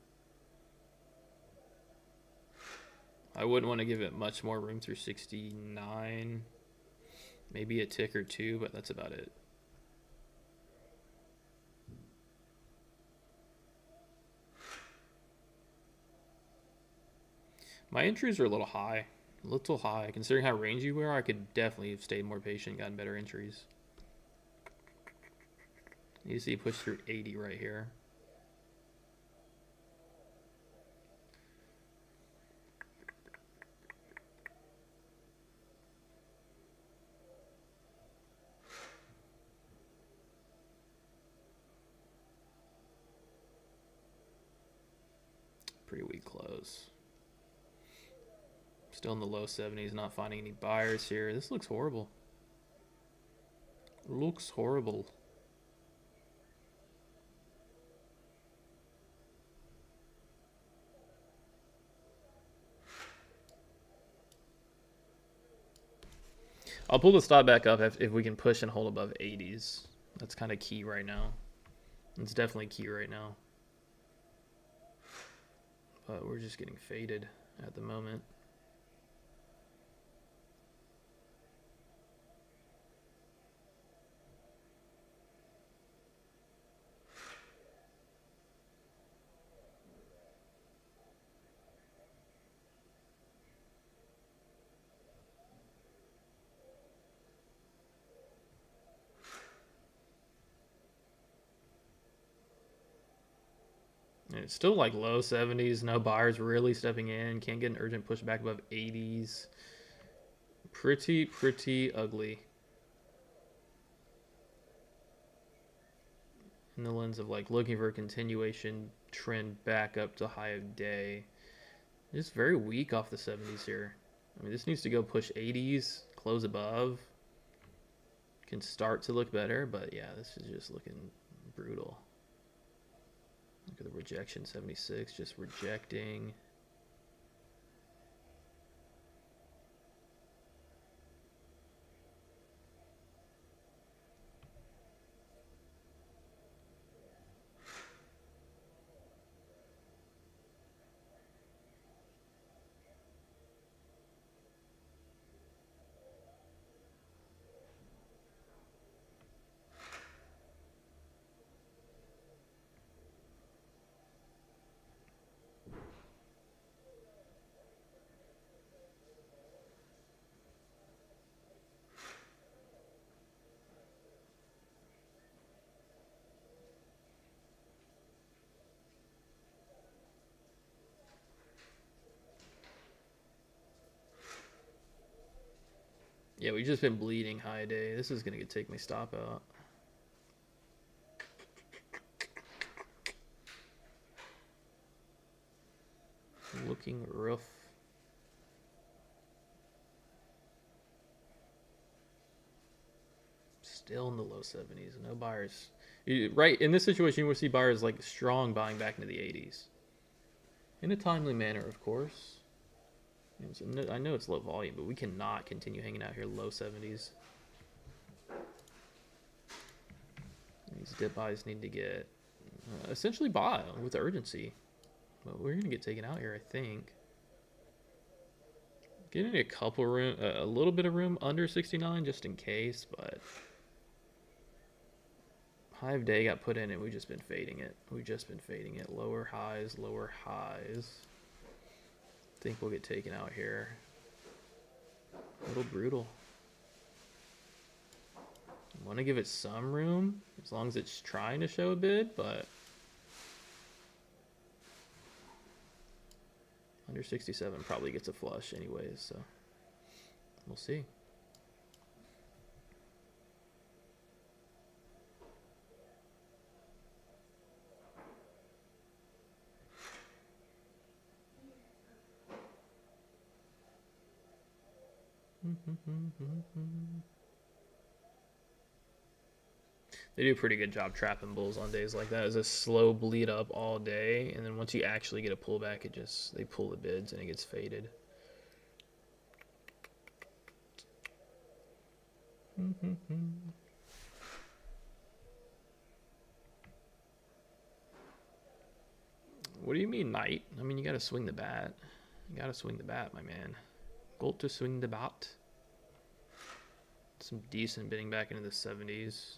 I wouldn't want to give it much more room through 69. Maybe a tick or two, but that's about it. My entries are a little high. A little high. Considering how rangy we are, I could definitely have stayed more patient, gotten better entries. You see push through 80 right here. Pretty weak close. Still in the low 70s, not finding any buyers here. This looks horrible. Looks horrible. I'll pull the stop back up if we can push and hold above 80s. That's kind of key right now. It's definitely key right now. But we're just getting faded at the moment. It's still like low 70s. No buyers really stepping in. Can't get an urgent pushback above 80s. Pretty ugly. In the lens of like looking for a continuation trend back up to high of day. Just very weak off the 70s here. I mean, this needs to go push 80s, close above. Can start to look better, but yeah, this is just looking brutal. Look at the rejection, 76, just rejecting. Yeah, we've just been bleeding high day. This is going to take my stop out. Looking rough. Still in the low 70s. No buyers. Right, in this situation, you will see buyers like strong buying back into the 80s. In a timely manner, of course. I know it's low volume, but we cannot continue hanging out here low 70s. These dip buys need to get essentially bought with urgency. But we're going to get taken out here, I think. Getting a couple room, a little bit of room under 69 just in case, but high of day got put in and we've just been fading it. Lower highs, lower highs. I think we'll get taken out here. A little brutal. I want to give it some room as long as it's trying to show a bid, but under 67 probably gets a flush anyways, so we'll see. They do a pretty good job trapping bulls on days like that. It's a slow bleed up all day, and then once you actually get a pullback, they pull the bids and it gets faded. What do you mean, knight? I mean, you gotta swing the bat. You gotta swing the bat, my man. Got to swing the bat. Some decent bidding back into the 70s.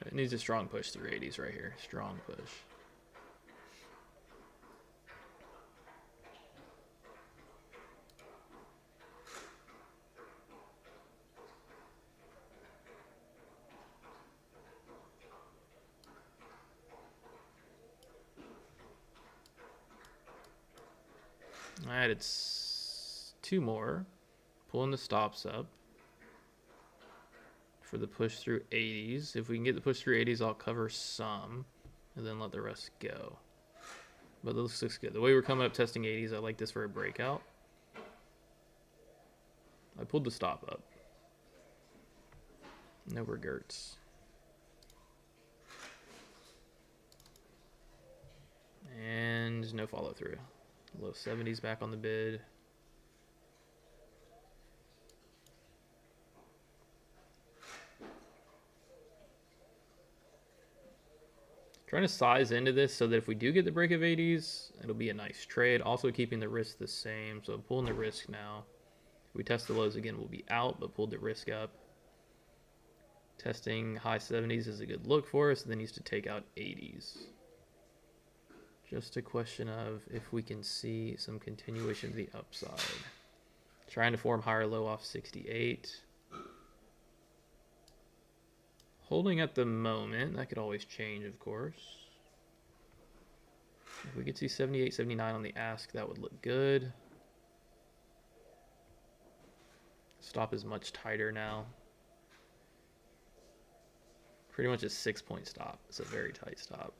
It needs a strong push through 80s right here. Strong push. I added two more. Pulling the stops up for the push through 80s. If we can get the push through 80s, I'll cover some and then let the rest go. But this looks good. The way we're coming up testing 80s, I like this for a breakout. I pulled the stop up. No regrets. And no follow through. Low 70s back on the bid. Trying to size into this so that if we do get the break of 80s, it'll be a nice trade. Also keeping the risk the same. So pulling the risk now. If we test the lows again, we'll be out, but pulled the risk up. Testing high 70s is a good look for us. And then needs to take out 80s. Just a question of if we can see some continuation to the upside. Trying to form higher low off 68. Holding at the moment. That could always change, of course. If we could see 78, 79 on the ask, that would look good. Stop is much tighter now. Pretty much a 6-point stop. It's a very tight stop.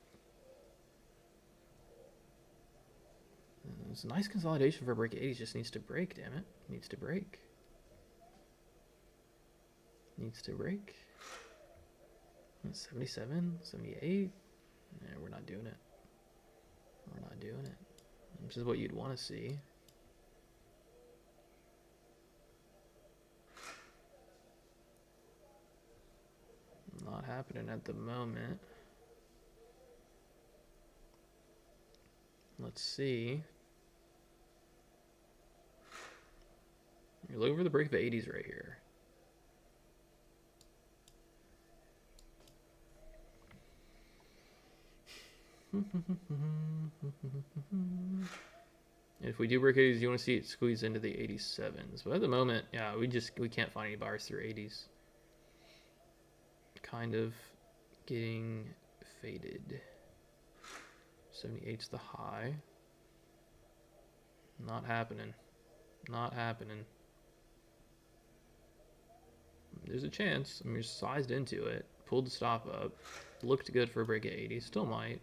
It's a nice consolidation for a break 80s. Just needs to break, damn it. Needs to break. Needs to break. 77, 78. Yeah, we're not doing it. We're not doing it. Which is what you'd want to see. Not happening at the moment. Let's see. You're looking for the break of the 80s right here. If we do break 80s, you want to see it squeeze into the 87s. But at the moment, yeah, we can't find any buyers through 80s. Kind of getting faded. 78's the high. Not happening. Not happening. There's a chance. I mean, you're sized into it. Pulled the stop up. Looked good for a break at 80. Still might.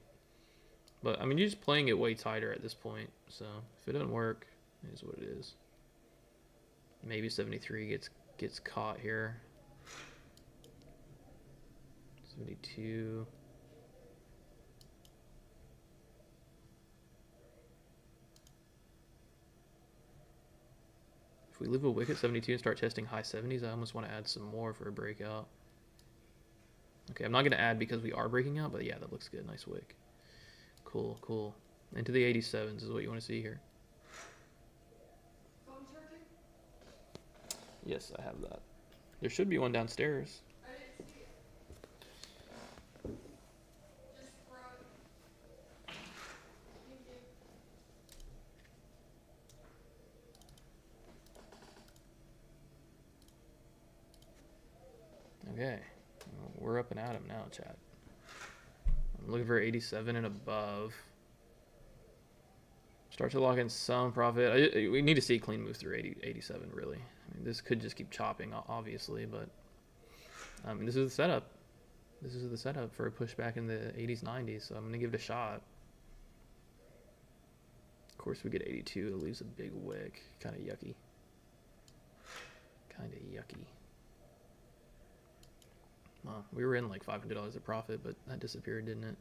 But, I mean, you're just playing it way tighter at this point. So, if it doesn't work, it is what it is. Maybe 73 gets caught here. 72. If we leave a wick at 72 and start testing high 70s, I almost want to add some more for a breakout. Okay, I'm not going to add because we are breaking out, but yeah, that looks good. Nice wick. Cool, cool. Into the 87s is what you want to see here. Phone charging? Yes, I have that. There should be one downstairs. I didn't see it. Just brought it. Thank you. Okay, well, we're up and at 'em now, chat. I'm looking for 87 and above. Start to lock in some profit. We need to see a clean move through 87, really. I mean, this could just keep chopping, obviously, but I mean, this is the setup. This is the setup for a pushback in the 80s, 90s, so I'm going to give it a shot. Of course, we get 82. It leaves a big wick. Kind of yucky. Kind of yucky. Well, we were in like $500 of profit, but that disappeared, didn't it?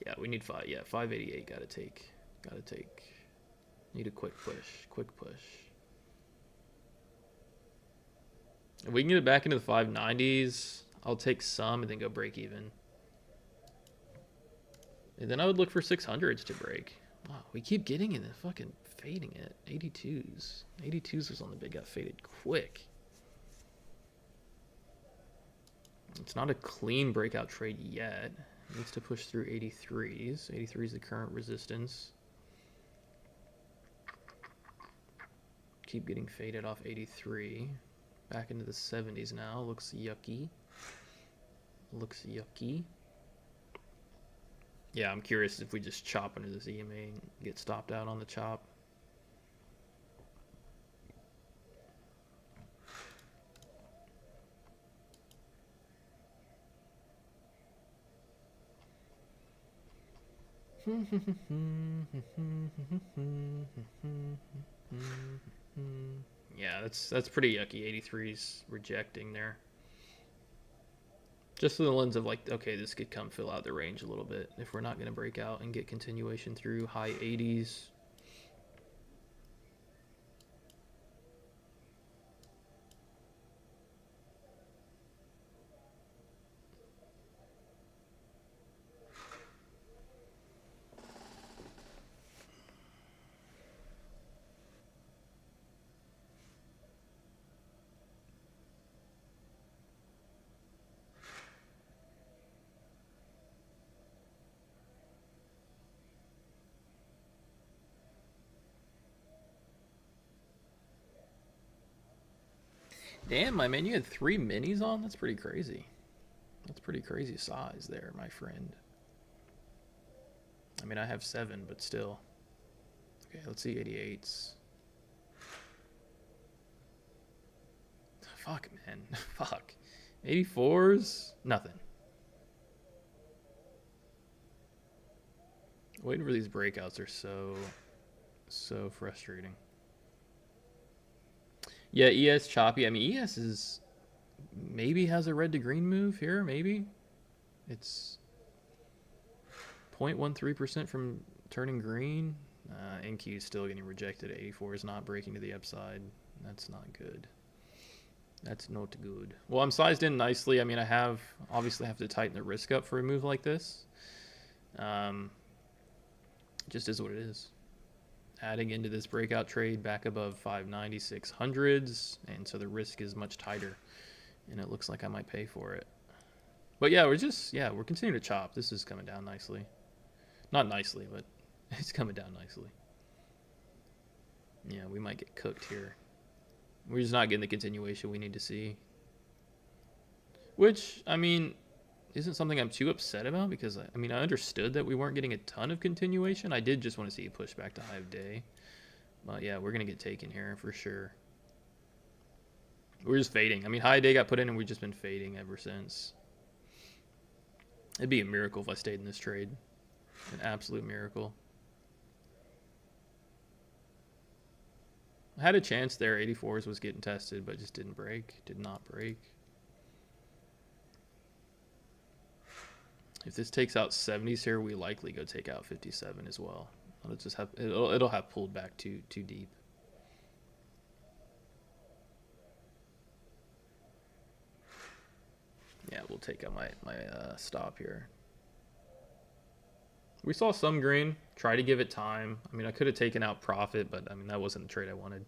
Yeah, we need 588. Gotta take. Need a quick push. If we can get it back into the 590s, I'll take some and then go break even. And then I would look for 600s to break. Wow, we keep getting it and fucking fading it. 82s. 82s was on the big, got faded quick. It's not a clean breakout trade yet. It needs to push through 83s. 83 is the current resistance. Keep getting faded off 83. Back into the 70s now. Looks yucky. Looks yucky. Yeah, I'm curious if we just chop under this EMA and get stopped out on the chop. Yeah, that's pretty yucky. 83's rejecting there. Just through the lens of like, okay, this could come fill out the range a little bit if we're not going to break out and get continuation through high 80s. Damn, my man, you had 3 minis on? That's pretty crazy. That's pretty crazy size there, my friend. I mean, I have 7, but still. Okay, let's see 88s. Fuck, man. Fuck. 84s? Nothing. Waiting for these breakouts are so frustrating. Yeah, ES choppy. I mean, ES is maybe has a red to green move here, maybe. It's 0.13% from turning green. NQ is still getting rejected. 84 is not breaking to the upside. That's not good. That's not good. Well, I'm sized in nicely. I mean, I obviously have to tighten the risk up for a move like this. Just is what it is. adding into this breakout trade back above 59600s, and so the risk is much tighter, and it looks like I might pay for it. But yeah, we're continuing to chop. This is coming down nicely. Not nicely, but it's coming down nicely. Yeah, we might get cooked here. We're just not getting the continuation we need to see. Which, I mean, isn't something I'm too upset about, because I mean, I understood that we weren't getting a ton of continuation. I did just want to see it push back to high of day. But yeah, we're going to get taken here for sure. We're just fading. I mean, high day got put in and we've just been fading ever since. It'd be a miracle if I stayed in this trade. An absolute miracle. I had a chance there. 84s was getting tested, but just didn't break. Did not break. If this takes out 70s here, we likely go take out 57 as well. It'll have pulled back too deep. Yeah, we'll take out my stop here. We saw some green. Try to give it time. I mean, I could have taken out profit, but I mean, that wasn't the trade I wanted.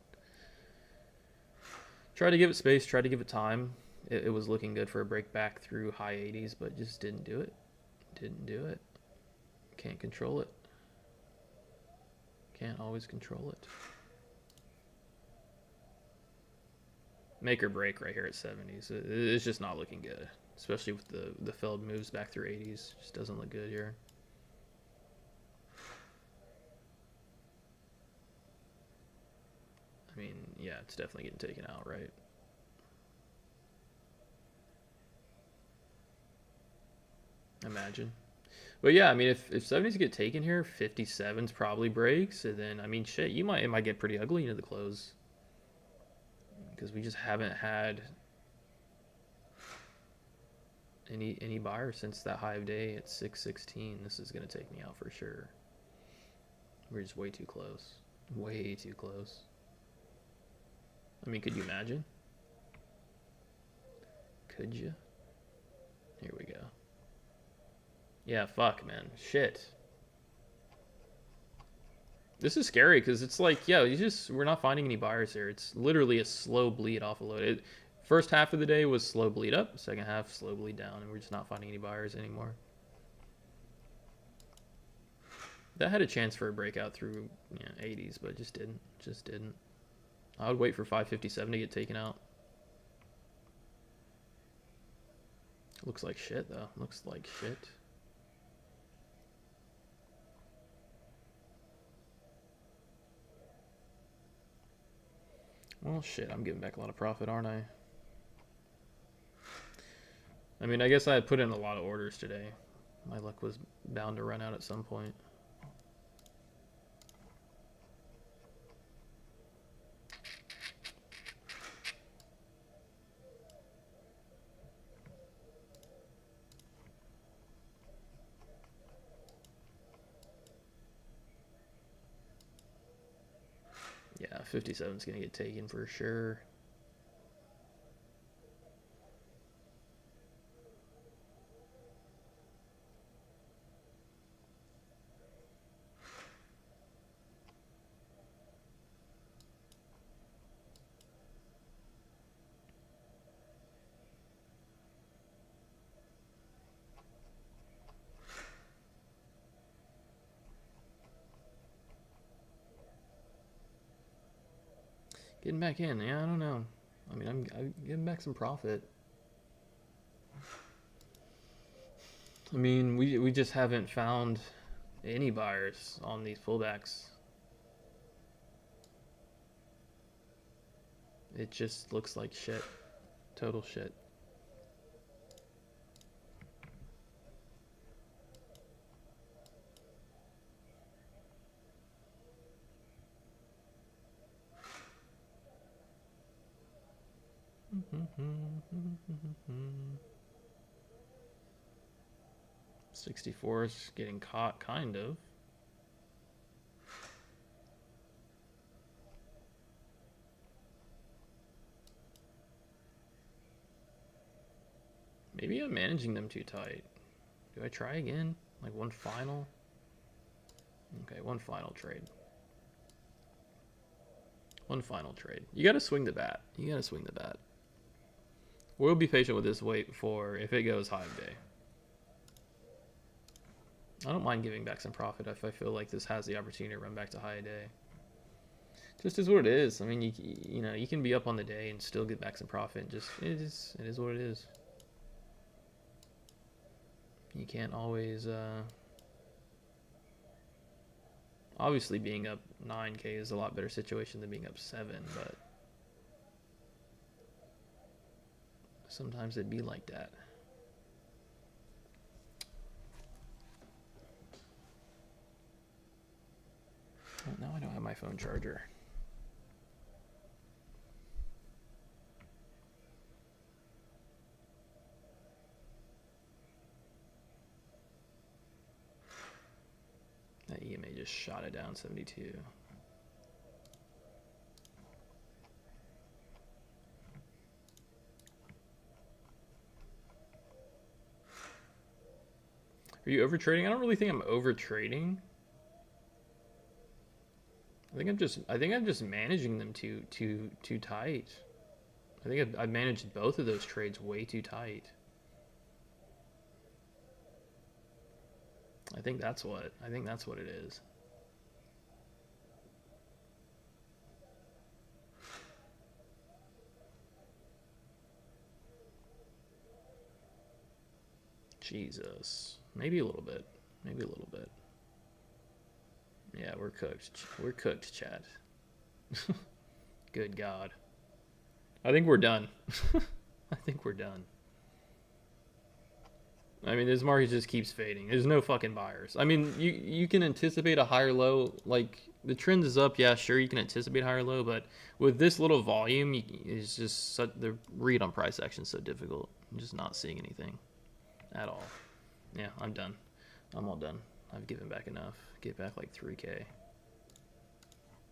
Try to give it space. Try to give it time. It was looking good for a break back through high 80s, but just didn't do it. Didn't do it. Can't control it. Can't always control it. Make or break right here at 70s. It's just not looking good, especially with the failed moves back through 80s. Just doesn't look good here. I mean, yeah, it's definitely getting taken out, right? Imagine. But yeah, I mean, if 70s get taken here, 57s probably breaks, and then, I mean, shit, it might get pretty ugly into the close. Because we just haven't had any buyers since that high of day at 616. This is going to take me out for sure. We're just way too close. Way too close. I mean, could you imagine? Could you? Here we go. Yeah, fuck, man. Shit. This is scary because it's like, yeah, we're not finding any buyers here. It's literally a slow bleed off a load. First half of the day was slow bleed up. Second half, slow bleed down. And we're just not finding any buyers anymore. That had a chance for a breakout through 80s, but just didn't. Just didn't. I would wait for 557 to get taken out. Looks like shit, though. Looks like shit. Well, shit, I'm getting back a lot of profit, aren't I? I mean, I guess I had put in a lot of orders today. My luck was bound to run out at some point. Yeah, 57's gonna get taken for sure. Getting back in, yeah, I don't know. I mean, I'm getting back some profit. I mean, we just haven't found any buyers on these pullbacks. It just looks like shit. Total shit. '64 is getting caught, kind of. Maybe I'm managing them too tight. Do I try again? Like one final? Okay, one final trade. One final trade. You got to swing the bat. You got to swing the bat. We'll be patient with this. Wait for if it goes high of day. I don't mind giving back some profit if I feel like this has the opportunity to run back to high of day. Just is what it is. I mean, you know, you can be up on the day and still get back some profit. Just it is what it is. You can't always. Obviously, being up 9K is a lot better situation than being up 7, but sometimes it'd be like that. Well, now I don't have my phone charger. That EMA just shot it down 72. Are you over trading? I don't really think I'm over trading. I think I'm just managing them too tight. I think I've managed both of those trades way too tight. I think that's what it is. Jesus. Maybe a little bit. Maybe a little bit. Yeah, we're cooked. We're cooked, chat. Good God. I think we're done. I think we're done. I mean, this market just keeps fading. There's no fucking buyers. I mean, you can anticipate a higher low. Like, the trend is up. Yeah, sure, you can anticipate higher low. But with this little volume, it's just the read on price action is so difficult. I'm just not seeing anything at all. Yeah, I'm done. I'm all done. I've given back enough. Get back like 3K.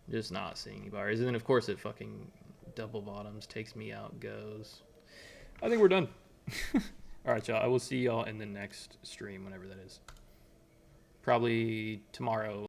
Just not seeing any buyers. And then, of course, it fucking double bottoms, takes me out, goes. I think we're done. All right, y'all. I will see y'all in the next stream, whenever that is. Probably tomorrow.